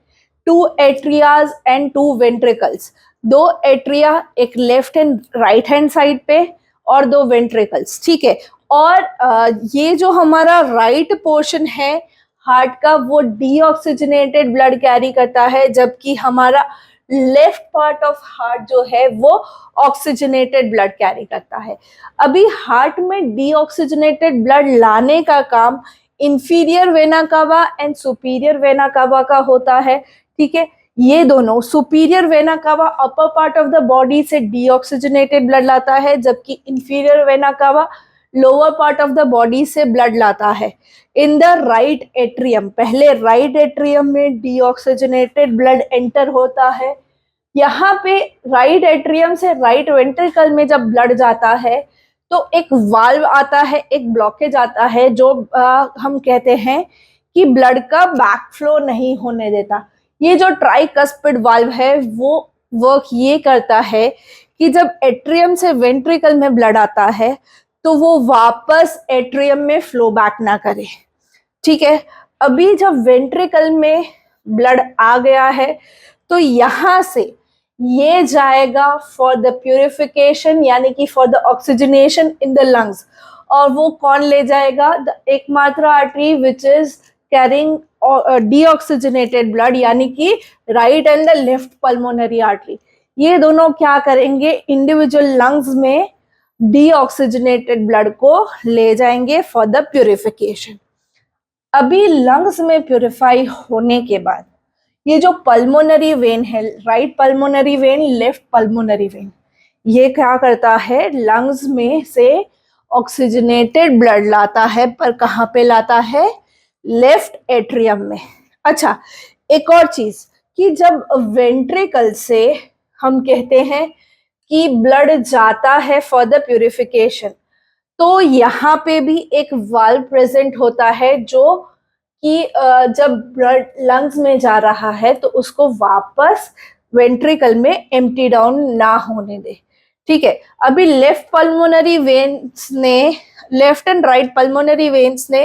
S1: 2 एट्रियाज एंड 2 वेंट्रिकल्स। 2 एट्रिया, एक left and right hand side पे, और 2 वेंट्रिकल्स, ठीक है। और ये जो हमारा राइट पोर्शन है हार्ट का वो डीऑक्सीजनेटेड ब्लड कैरी करता है, जबकि हमारा लेफ्ट पार्ट ऑफ हार्ट जो है वो ऑक्सीजनेटेड ब्लड कैरी करता है। अभी हार्ट में डीऑक्सीजनेटेड ब्लड लाने का काम inferior vena cava and superior vena cava का होता है, ठीक है। ये दोनों, superior vena cava upper part of the body से डीऑक्सीजनेटेड ब्लड लाता है, जबकि inferior vena cava lower part of the body से ब्लड लाता है। इन द राइट एट्रियम, पहले राइट एट्रियम में डीऑक्सीजनेटेड ब्लड एंटर होता है। यहाँ पे राइट एट्रियम से राइट वेंट्रिकल में जब ब्लड जाता है तो एक वाल्व आता है, एक ब्लॉकेज आता है जो हम कहते हैं कि ब्लड का बैकफ्लो नहीं होने देता। ये जो ट्राइकस्पिड वाल्व है वो वर्क ये करता है कि जब एट्रियम से वेंट्रिकल में ब्लड आता है तो वो वापस एट्रियम में फ्लो बैक ना करे, ठीक है। अभी जब वेंट्रिकल में ब्लड आ गया है तो यहां से ये जाएगा फॉर द प्यूरिफिकेशन यानी कि for the oxygenation in the lungs, और वो कौन ले जाएगा, द एकमात्र artery which is carrying deoxygenated blood, यानी कि right and the left pulmonary artery, ये दोनों क्या करेंगे, इंडिविजुअल लंग्स में डीऑक्सीजनेटेड ब्लड को ले जाएंगे फॉर द प्यूरिफिकेशन। अभी लंग्स में प्यूरिफाई होने के बाद ये जो पल्मोनरी वेन है, right pulmonary vein, left pulmonary vein, ये क्या करता है, लंग्स में से ऑक्सीजनेटेड ब्लड लाता है, पर कहाँ पे लाता है, लेफ्ट एट्रियम में। अच्छा, एक और चीज कि जब वेंट्रिकल से हम कहते हैं कि ब्लड जाता है फॉर द प्यूरिफिकेशन, तो यहाँ पे भी एक वाल्व प्रेजेंट होता है जो कि जब ब्लड लंग्स में जा रहा है तो उसको वापस वेंट्रिकल में एम्प्टी डाउन ना होने दे। ठीक है, अभी लेफ्ट पल्मोनरी वेन्स ने, left and right pulmonary veins ने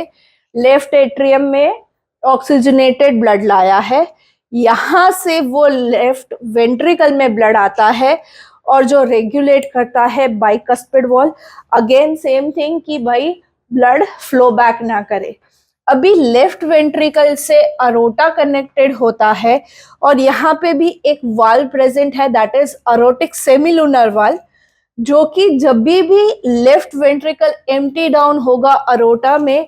S1: लेफ्ट एट्रियम में ऑक्सीजनेटेड ब्लड लाया है, यहाँ से वो लेफ्ट वेंट्रिकल में ब्लड आता है और जो रेगुलेट करता है bicuspid valve, again same thing कि भाई ब्लड फ्लो बैक ना करे। अभी लेफ्ट वेंट्रिकल से अरोटा कनेक्टेड होता है और यहाँ पे भी एक वाल्व प्रेजेंट है, दैट इज अरोटिक सेमिलुनर वाल्व, जो कि जब भी लेफ्ट वेंट्रिकल एम्प्टी डाउन होगा अरोटा में,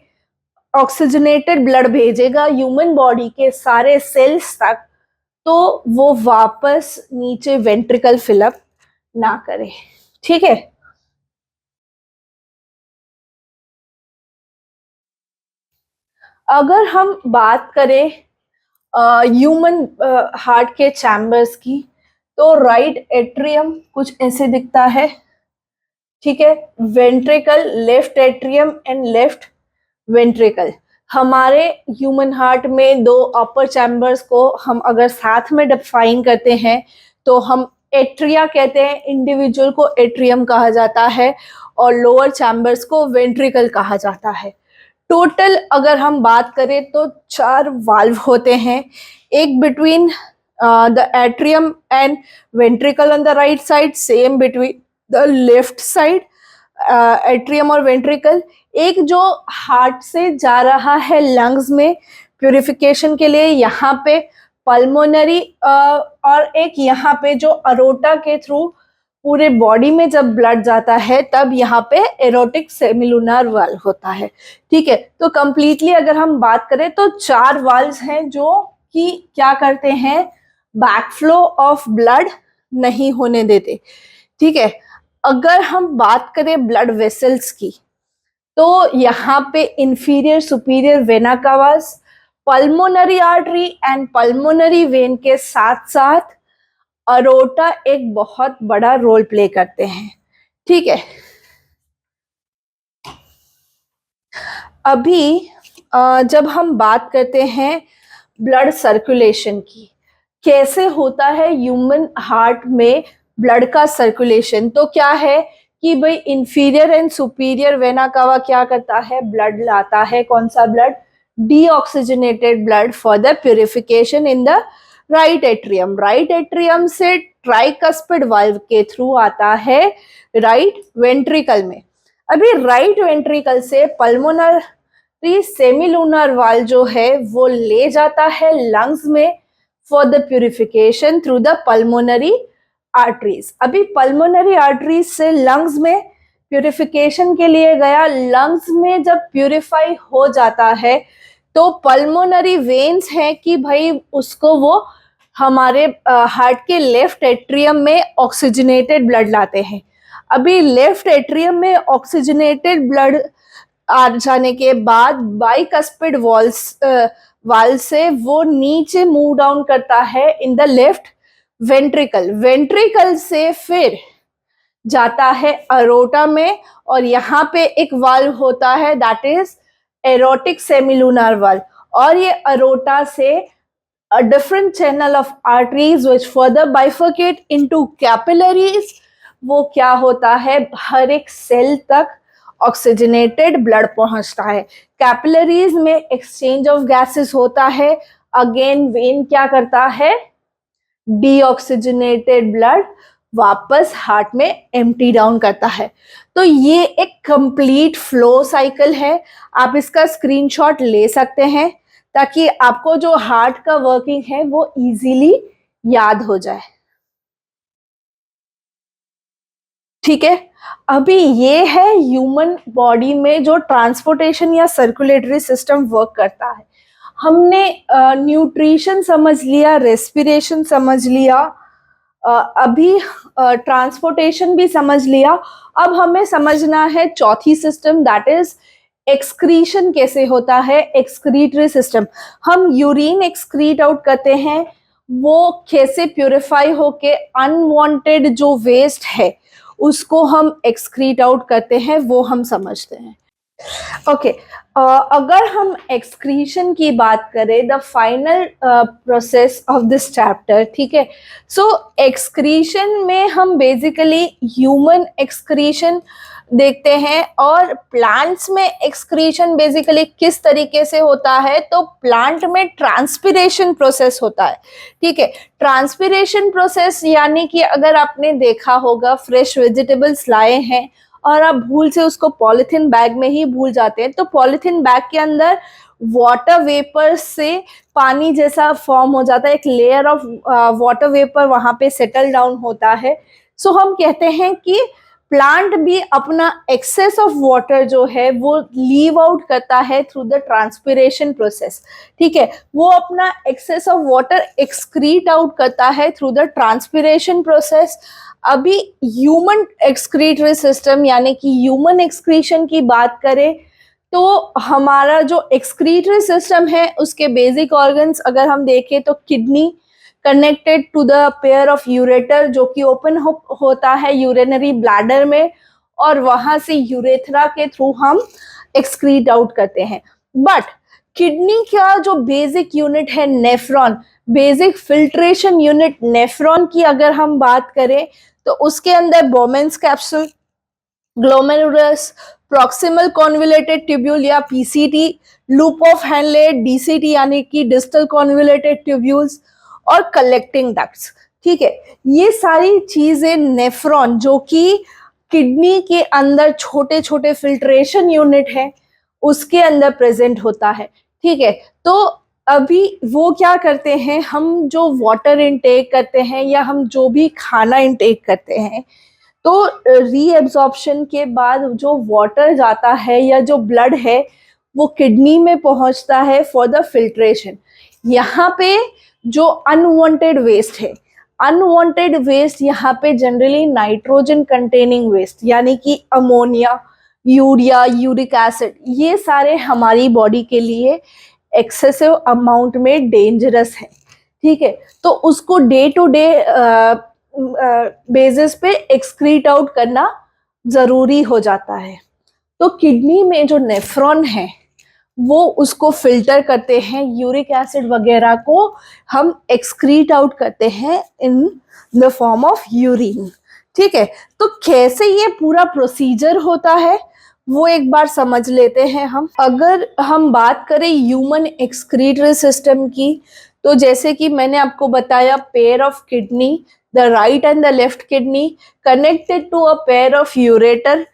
S1: ऑक्सीजनेटेड ब्लड भेजेगा ह्यूमन बॉडी के सारे सेल्स तक, तो वो वापस नीचे वेंट्रिकल फिलअप ना करे। ठीक है, अगर हम बात करें ह्यूमन हार्ट के चैम्बर्स की, तो राइट एट्रियम कुछ ऐसे दिखता है। ठीक है, ventricle, left atrium and left ventricle. हमारे ह्यूमन हार्ट में दो अपर चैम्बर्स को हम अगर साथ में डिफाइन करते हैं तो हम एट्रिया कहते हैं, इंडिविजुअल को एट्रियम कहा जाता है और लोअर चैम्बर्स को वेंट्रिकल कहा जाता है। टोटल अगर हम बात करें तो 4 वाल्व होते हैं, एक between the atrium and ventricle on the right side, same between the left side atrium और वेंट्रिकल, एक जो हार्ट से जा रहा है लंग्स में प्यूरिफिकेशन के लिए, यहाँ पे पल्मोनरी, और एक यहाँ पे जो अरोटा के थ्रू पूरे बॉडी में जब ब्लड जाता है तब यहाँ पे एरोटिक सेमिलुनर वाल्व होता है। ठीक है, तो कंप्लीटली अगर हम बात करें तो 4 वाल्व्स हैं जो कि क्या करते हैं, बैकफ्लो ऑफ ब्लड नहीं होने देते। ठीक है, अगर हम बात करें ब्लड वेसल्स की, तो यहाँ पे inferior superior vena cavas, pulmonary artery and pulmonary vein के साथ साथ अरोटा एक बहुत बड़ा रोल प्ले करते हैं। ठीक है, अभी जब हम बात करते हैं ब्लड सर्कुलेशन की, कैसे होता है ह्यूमन हार्ट में ब्लड का सर्कुलेशन, तो क्या है कि भाई inferior and superior vena cava क्या करता है, ब्लड लाता है, कौन सा blood, deoxygenated blood for the purification in the right atrium. Right atrium से ट्राइकस्पिड वाल्व के थ्रू आता है राइट वेंट्रिकल में। अभी राइट वेंट्रिकल से पल्मोनरी सेमिलुनर वाल्व जो है वो ले जाता है लंग्स में for the purification through the pulmonary arteries. अभी पल्मोनरी आर्टरीज से लंग्स में प्यूरिफिकेशन के लिए गया, लंग्स में जब प्यूरिफाई हो जाता है तो पल्मोनरी वेन्स हैं कि भाई उसको वो हमारे हार्ट के लेफ्ट एट्रियम में ऑक्सीजनेटेड ब्लड लाते हैं। अभी लेफ्ट एट्रियम में ऑक्सीजनेटेड ब्लड आ जाने के बाद बाइकस्पिड वाल्व से वो नीचे मूव डाउन करता है in the left ventricle. Ventricle से फिर जाता है अरोटा में और यहाँ पे एक वाल्व होता है that is aortic semilunar valve, और ये अरोटा से a different channel of arteries which further bifurcate into capillaries, वो क्या होता है, हर एक सेल तक ऑक्सीजनेटेड ब्लड पहुंचता है। कैपिलरीज में एक्सचेंज ऑफ गैसेस होता है, अगेन वेन क्या करता है, डीऑक्सीजनेटेड ब्लड वापस हार्ट में एम्प्टी डाउन करता है। तो ये एक कंप्लीट फ्लो साइकिल है, आप इसका स्क्रीनशॉट ले सकते हैं ताकि आपको जो हार्ट का वर्किंग है वो इजीली याद हो जाए। ठीक है, अभी ये है ह्यूमन बॉडी में जो ट्रांसपोर्टेशन या सर्कुलेटरी सिस्टम वर्क करता है। हमने न्यूट्रिशन समझ लिया, रेस्पिरेशन समझ लिया, अभी ट्रांसपोर्टेशन भी समझ लिया। अब हमें समझना है चौथी सिस्टम, दैट इज एक्सक्रीशन कैसे होता है, एक्सक्रीटरी सिस्टम। हम यूरिन एक्सक्रीट आउट करते हैं, वो कैसे प्यूरिफाई होके अनवांटेड जो वेस्ट है उसको हम एक्सक्रीट आउट करते हैं, वो हम समझते हैं। ओके, अगर हम एक्सक्रीशन की बात करें, the final process of this chapter, ठीक है, सो एक्सक्रीशन में हम बेसिकली ह्यूमन एक्सक्रीशन देखते हैं, और प्लांट्स में एक्सक्रीशन बेसिकली किस तरीके से होता है, तो प्लांट में ट्रांसपिरेशन प्रोसेस होता है। ठीक है, ट्रांसपिरेशन प्रोसेस यानी कि अगर आपने देखा होगा फ्रेश वेजिटेबल्स लाए हैं और आप भूल से उसको पॉलिथीन बैग में ही भूल जाते हैं, तो पॉलिथीन बैग के अंदर वाटर वेपर से पानी जैसा फॉर्म हो जाता है, एक लेयर ऑफ वाटर वेपर वहां पे सेटल डाउन होता है। सो हम कहते हैं कि प्लांट भी अपना एक्सेस ऑफ वाटर जो है वो लीव आउट करता है थ्रू द ट्रांसपिरेशन प्रोसेस। ठीक है, वो अपना excess of water excrete out करता है थ्रू द ट्रांसपिरेशन प्रोसेस। अभी ह्यूमन एक्सक्रीटरी सिस्टम यानी कि ह्यूमन एक्सक्रीशन की बात करें, तो हमारा जो एक्सक्रीटरी सिस्टम है उसके बेसिक ऑर्गन्स अगर हम देखें तो kidney connected to the pair of ureter, जो कि ओपन होता है यूरिनरी ब्लैडर में, और वहां से यूरेथ्रा के थ्रू हम एक्सक्रीट आउट करते हैं। बट किडनी का जो बेसिक यूनिट है nephron, basic filtration unit nephron की अगर हम बात करें, तो उसके अंदर Bowman's capsule, glomerulus, proximal convoluted tubule या PCT, loop of Henle, DCT यानी कि डिस्टल कॉन्वुलेटेड ट्यूब्यूल्स, और कलेक्टिंग डक्ट्स। ठीक है, ये सारी चीजें नेफ्रॉन जो कि किडनी के अंदर छोटे छोटे फिल्ट्रेशन यूनिट है उसके अंदर प्रेजेंट होता है। ठीक है, तो अभी वो क्या करते हैं, हम जो वाटर इनटेक करते हैं या हम जो भी खाना इनटेक करते हैं, तो रीएब्जॉर्प्शन के बाद जो वाटर जाता है या जो ब्लड है वो किडनी में पहुंचता है फॉर द फिल्ट्रेशन। यहाँ पे जो अनवांटेड वेस्ट है, अनवांटेड वेस्ट यहाँ पे जनरली नाइट्रोजन कंटेनिंग वेस्ट यानी कि अमोनिया, यूरिया, यूरिक एसिड, ये सारे हमारी बॉडी के लिए एक्सेसिव अमाउंट में डेंजरस है। ठीक है, तो उसको डे टू डे बेसिस पे एक्सक्रीट आउट करना जरूरी हो जाता है। तो किडनी में जो नेफ्रॉन है वो उसको फिल्टर करते हैं, यूरिक एसिड वगैरह को हम एक्सक्रीट आउट करते हैं in the form of urine. ठीक है, तो कैसे ये पूरा प्रोसीजर होता है वो एक बार समझ लेते हैं हम। अगर हम बात करें ह्यूमन एक्सक्रीटरी सिस्टम की, तो जैसे कि मैंने आपको बताया, pair of kidney, the right and the left kidney connected to a pair of ureter,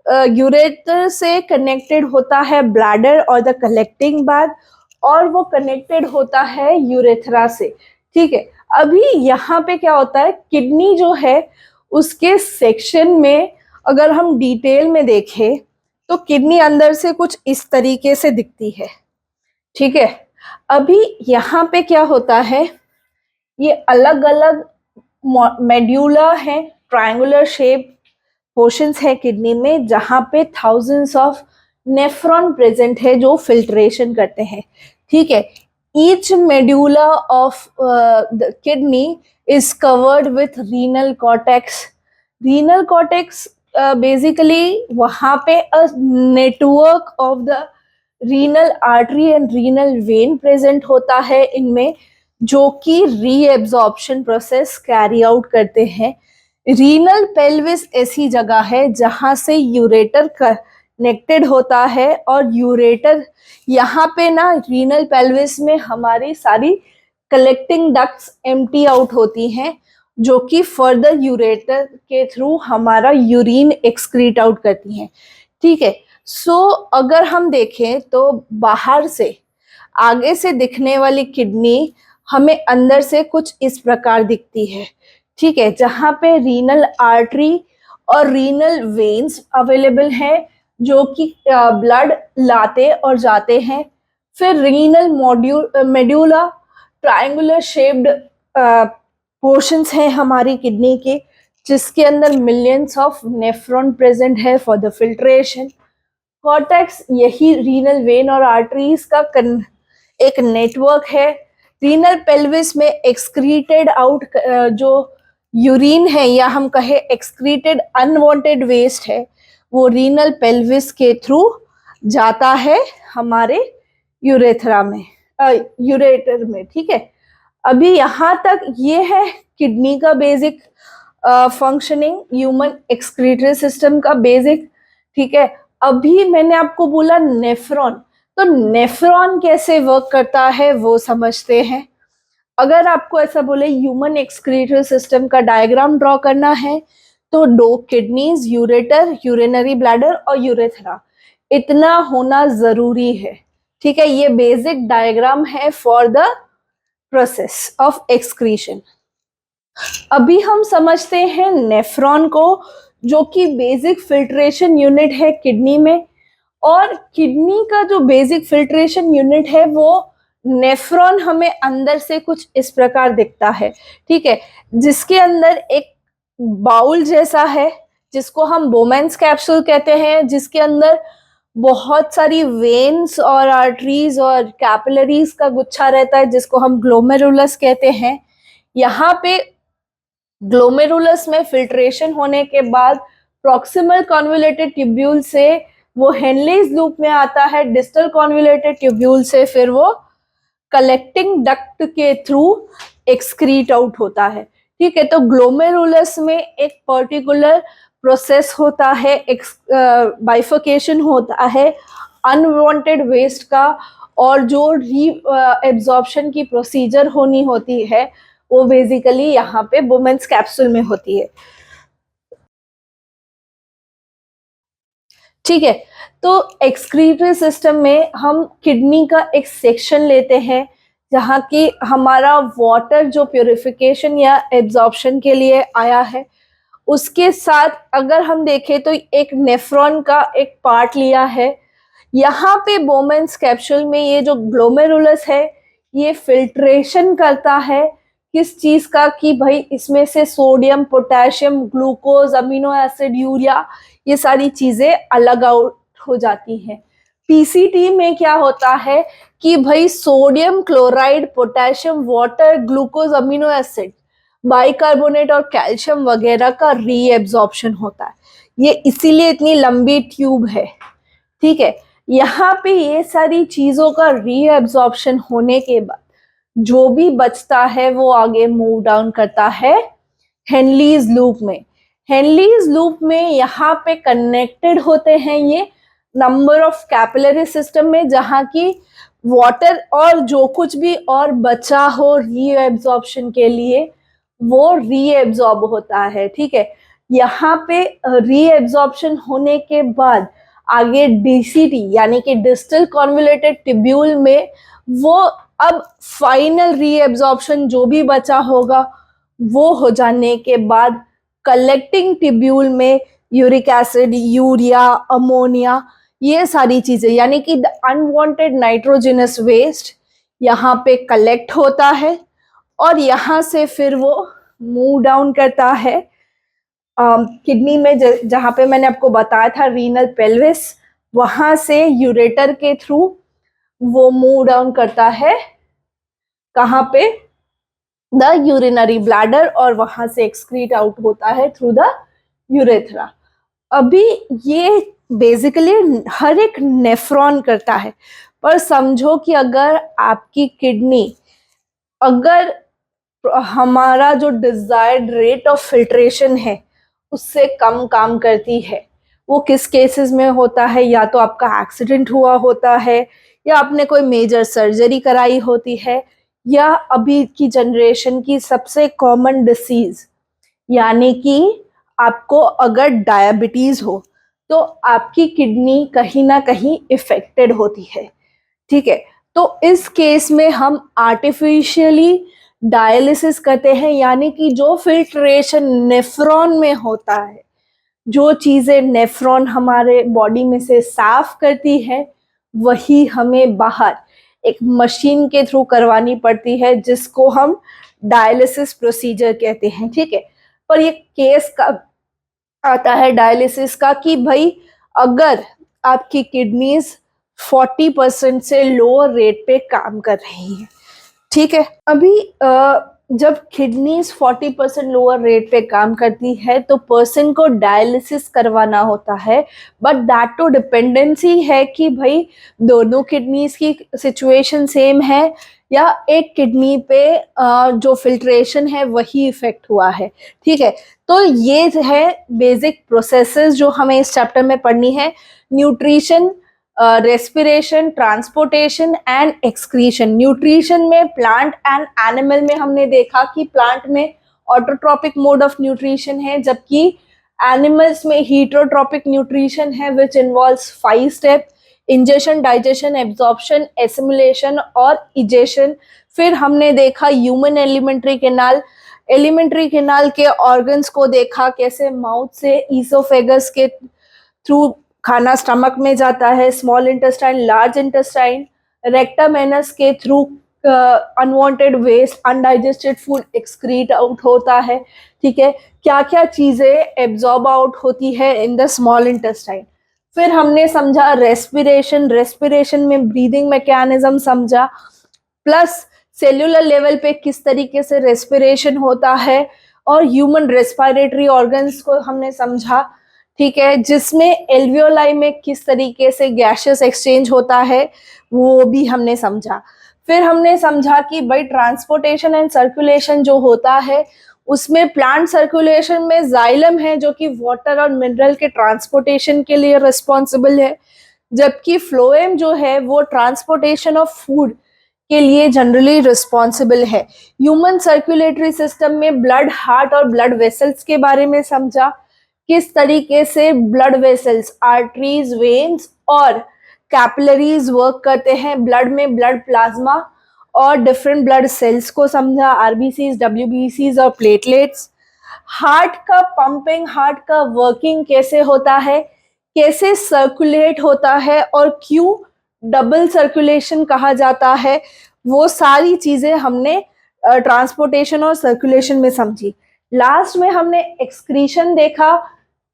S1: ureter से कनेक्टेड होता है ब्लैडर और द कलेक्टिंग बैग, और वो कनेक्टेड होता है यूरेथ्रा से। ठीक है, अभी यहाँ पे क्या होता है, किडनी जो है उसके सेक्शन में अगर हम डिटेल में देखें तो किडनी अंदर से कुछ इस तरीके से दिखती है। ठीक है, अभी यहाँ पे क्या होता है, ये अलग अलग मेड्यूला है, ट्रायंगुलर शेप पोर्शंस है किडनी में, जहां पे थाउजेंड्स ऑफ नेफ्रॉन प्रेजेंट है जो फिल्ट्रेशन करते हैं। ठीक है, each medulla of the kidney is covered with renal cortex. Renal cortex basically वहां पे a network of the renal artery and renal vein present होता है इनमें, जो कि रीएब्जॉर्प्शन प्रोसेस कैरी आउट करते हैं। रीनल पेल्विस ऐसी जगह है जहां से यूरेटर कनेक्टेड होता है, और यूरेटर यहाँ पे ना रीनल पेल्विस में हमारी सारी कलेक्टिंग डक्ट्स एम्प्टी आउट होती हैं, जो कि फर्दर यूरेटर के थ्रू हमारा यूरिन एक्सक्रीट आउट करती हैं। ठीक है, सो अगर हम देखें तो बाहर से आगे से दिखने वाली किडनी हमें अंदर से कुछ इस प्रकार दिखती है, ठीक है, जहाँ पे रीनल आर्टरी और रीनल वेन्स अवेलेबल हैं जो कि ब्लड लाते और जाते हैं। फिर renal medulla triangular shaped portions हैं हमारी किडनी के, जिसके अंदर मिलियंस ऑफ नेफ्रॉन प्रेजेंट है फॉर द फिल्ट्रेशन। कॉर्टेक्स यही रीनल वेन और आर्टरीज का एक नेटवर्क है। रीनल पेल्विस में एक्सक्रीटेड आउट जो यूरिन है या हम कहे एक्सक्रीटेड अनवांटेड वेस्ट है, वो रीनल पेल्विस के थ्रू जाता है हमारे यूरेथ्रा में, यूरेटर में, ठीक है। अभी यहाँ तक ये है किडनी का basic functioning, human excretory system का बेसिक, ठीक है। अभी मैंने आपको बोला नेफ्रॉन, तो नेफ्रॉन कैसे वर्क करता है वो समझते हैं। अगर आपको ऐसा बोले ह्यूमन एक्सक्रीटरी सिस्टम का डायग्राम ड्रॉ करना है, तो 2 किडनीज, यूरेटर, यूरिनरी ब्लैडर और यूरेथ्रा, इतना होना जरूरी है, ठीक है। ये बेसिक डायग्राम है for the process of excretion. अभी हम समझते हैं नेफ्रॉन को, जो कि बेसिक फिल्ट्रेशन यूनिट है किडनी में। और किडनी का जो बेसिक फिल्ट्रेशन यूनिट है वो नेफ्रॉन हमें अंदर से कुछ इस प्रकार दिखता है, ठीक है, जिसके अंदर एक बाउल जैसा है जिसको हम बोमेंस कैप्सूल कहते हैं, जिसके अंदर बहुत सारी वेन्स और आर्टरीज और कैपिलरीज का गुच्छा रहता है, जिसको हम ग्लोमेरुलस कहते हैं। यहाँ पे ग्लोमेरुलस में फिल्ट्रेशन होने के बाद प्रॉक्सिमल कॉन्वोल्यूटेड ट्यूब्यूल से वो हेनलीज लूप में आता है, डिस्टल कॉन्वोल्यूटेड ट्यूब्यूल से फिर वो कलेक्टिंग डक्ट के थ्रू एक्सक्रीट आउट होता है, ठीक है। तो ग्लोमेरुलस में एक पर्टिकुलर प्रोसेस होता है, बाइफर्केशन होता है अनवांटेड वेस्ट का, और जो री एब्जॉर्प्शन की प्रोसीजर होनी होती है वो बेसिकली यहाँ पे बोमेंस कैप्सूल में होती है, ठीक है। तो एक्सक्रीटरी सिस्टम में हम किडनी का एक सेक्शन लेते हैं जहाँ की हमारा वाटर जो प्यूरिफिकेशन या एब्जॉर्प्शन के लिए आया है, उसके साथ अगर हम देखें तो एक नेफ्रॉन का एक पार्ट लिया है। यहाँ पे बोमेंस कैप्सूल में ये जो ग्लोमेरुलस है ये फिल्ट्रेशन करता है किस चीज का, कि भाई इसमें से sodium, potassium, glucose, amino acid, urea, ये सारी चीजें अलग आउट हो जाती हैं। पीसीटी में क्या होता है कि भाई sodium chloride, potassium, water, glucose, amino acid, bicarbonate और कैल्शियम वगैरह का रीएब्जॉर्प्शन होता है। ये इसीलिए इतनी लंबी ट्यूब है, ठीक है। यहाँ पे ये सारी चीजों का रीएब्जॉर्प्शन होने के बाद जो भी बचता है वो आगे मूव डाउन करता है हेनलीज लूप में। हेनलीज लूप में यहाँ पे कनेक्टेड होते हैं ये नंबर ऑफ कैपिलरी सिस्टम में, जहाँ की वाटर और जो कुछ भी और बचा हो रीएब्जॉर्प्शन के लिए वो रीएब्जॉर्ब होता है, ठीक है। यहाँ पे रीएब्जॉर्प्शन होने के बाद आगे डीसीटी यानी कि डिस्टल कॉन्वोल्यूटेड ट्यूब्यूल में वो अब फाइनल रीएब्जॉर्प्शन जो भी बचा होगा वो हो जाने के बाद कलेक्टिंग ट्यूब्यूल में यूरिक एसिड, यूरिया, अमोनिया, ये सारी चीजें यानी कि द अनवांटेड नाइट्रोजनस वेस्ट यहाँ पे कलेक्ट होता है और यहाँ से फिर वो मूव डाउन करता है किडनी में, जहाँ पे मैंने आपको बताया था रीनल पेल्विस, वहां से यूरेटर के थ्रू वो मूव डाउन करता है कहाँ पे, द यूरिनरी ब्लैडर, और वहां से एक्सक्रीट आउट होता है थ्रू द यूरेथ्रा। अभी ये बेसिकली हर एक नेफ्रॉन करता है, पर समझो कि अगर आपकी किडनी, अगर हमारा जो डिजायर्ड रेट ऑफ फिल्ट्रेशन है उससे कम काम करती है, वो किस केसेस में होता है, या तो आपका एक्सीडेंट हुआ होता है, या आपने कोई मेजर सर्जरी कराई होती है, या अभी की जनरेशन की सबसे कॉमन डिसीज यानी कि आपको अगर डायबिटीज हो तो आपकी किडनी कहीं ना कहीं इफेक्टेड होती है, ठीक है। तो इस केस में हम आर्टिफिशियली डायलिसिस करते हैं, यानी कि जो फिल्ट्रेशन नेफ्रॉन में होता है, जो चीजें नेफ्रॉन हमारे बॉडी में से साफ करती है, वही हमें बाहर एक मशीन के थ्रू करवानी पड़ती है, जिसको हम डायलिसिस प्रोसीजर कहते हैं। ठीक है, पर ये केस कब आता है डायलिसिस का, कि भाई अगर आपकी किडनीज 40% से लोअर रेट पे काम कर रही है। ठीक है, अभी जब किडनीज 40% लोअर रेट पे काम करती है तो पर्सन को डायलिसिस करवाना होता है, बट दैट टू डिपेंडेंसी है कि भाई दोनों किडनीज की सिचुएशन सेम है या एक किडनी पे जो फिल्ट्रेशन है वही इफेक्ट हुआ है। ठीक है, तो ये है बेसिक प्रोसेसेस जो हमें इस चैप्टर में पढ़नी है। Nutrition, respiration, transportation and excretion. Nutrition में प्लांट एंड एनिमल में हमने देखा कि प्लांट में ऑटोट्रॉपिक मोड ऑफ न्यूट्रिशन है, जबकि एनिमल्स में हीटरोट्रॉपिक न्यूट्रिशन है, which involves 5 step: ingestion, digestion, absorption, assimilation और इजेशन। फिर हमने देखा human alimentary canal. Alimentary canal के ऑर्गन्स को देखा, कैसे माउथ से ईसोफेगस के थ्रू खाना स्टमक में जाता है, small intestine, large intestine, rectum anus के through unwanted waste, undigested food excrete out होता है। ठीक है, क्या क्या चीजें एब्जॉर्ब आउट होती है इन द स्मॉल इंटेस्टाइन। फिर हमने समझा रेस्पिरेशन। रेस्पिरेशन में ब्रीदिंग मैकेनिज्म समझा, प्लस सेल्यूलर लेवल पे किस तरीके से रेस्पिरेशन होता है, और ह्यूमन रेस्पिरेटरी ऑर्गन्स को हमने समझा। ठीक है, जिसमें एल्वियोलाई में किस तरीके से गैसेस एक्सचेंज होता है वो भी हमने समझा। फिर हमने समझा कि भाई ट्रांसपोर्टेशन एंड सर्कुलेशन जो होता है उसमें प्लांट सर्कुलेशन में जाइलम है जो कि वाटर और मिनरल के ट्रांसपोर्टेशन के लिए रिस्पॉन्सिबल है, जबकि फ्लोएम जो है वो ट्रांसपोर्टेशन ऑफ फूड के लिए जनरली रिस्पॉन्सिबल है। ह्यूमन सर्कुलेटरी सिस्टम में ब्लड, हार्ट और ब्लड वेसल्स के बारे में समझा, किस तरीके से ब्लड वेसल्स, आर्टरीज, वेन्स और कैपिलरीज वर्क करते हैं। ब्लड में ब्लड प्लाज्मा और डिफरेंट ब्लड सेल्स को समझा, आरबीसीज, डब्ल्यूबीसीज और प्लेटलेट्स। हार्ट का पंपिंग, हार्ट का वर्किंग कैसे होता है, कैसे सर्कुलेट होता है और क्यों डबल सर्कुलेशन कहा जाता है, वो सारी चीजें हमने ट्रांसपोर्टेशन और सर्कुलेशन में समझी। लास्ट में हमने एक्सक्रीशन देखा।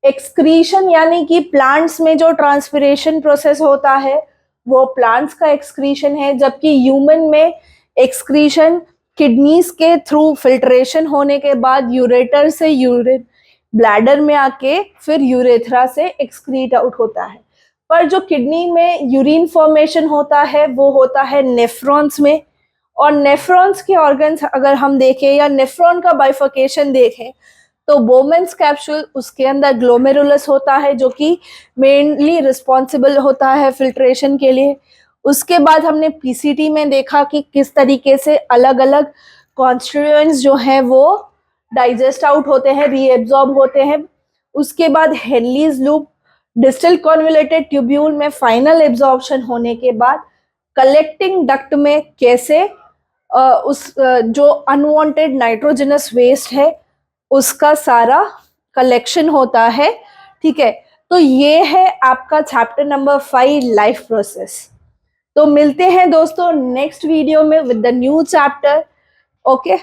S1: एक्सक्रीशन यानी कि प्लांट्स में जो ट्रांसपिरेशन प्रोसेस होता है वो प्लांट्स का एक्सक्रीशन है, जबकि ह्यूमन में एक्सक्रीशन किडनीज के थ्रू फिल्ट्रेशन होने के बाद यूरेटर से यूरिन ब्लैडर में आके फिर यूरेथ्रा से एक्सक्रीट आउट होता है। पर जो किडनी में यूरिन फॉर्मेशन होता है वो होता है नेफ्रॉन्स में, और नेफ्रॉन्स के ऑर्गन्स अगर हम देखें या नेफ्रॉन का बाइफर्केशन देखें तो बोमेंस कैप्सूल, उसके अंदर ग्लोमेरुलस होता है जो कि मेनली रिस्पॉन्सिबल होता है फिल्ट्रेशन के लिए। उसके बाद हमने पीसीटी में देखा कि किस तरीके से अलग अलग कॉन्स्टिट्यूएंट्स जो हैं वो डाइजेस्ट आउट होते हैं, रीएब्जॉर्ब होते हैं। उसके बाद हेनलीज लूप, डिस्टल कॉन्वोल्यूटेड ट्यूब्यूल में फाइनल एब्जॉर्प्शन होने के बाद कलेक्टिंग डक्ट में कैसे जो अनवांटेड नाइट्रोजनस वेस्ट है उसका सारा कलेक्शन होता है। ठीक है, तो ये है आपका चैप्टर नंबर 5, लाइफ प्रोसेस। तो मिलते हैं दोस्तों नेक्स्ट वीडियो में with the new chapter. Okay.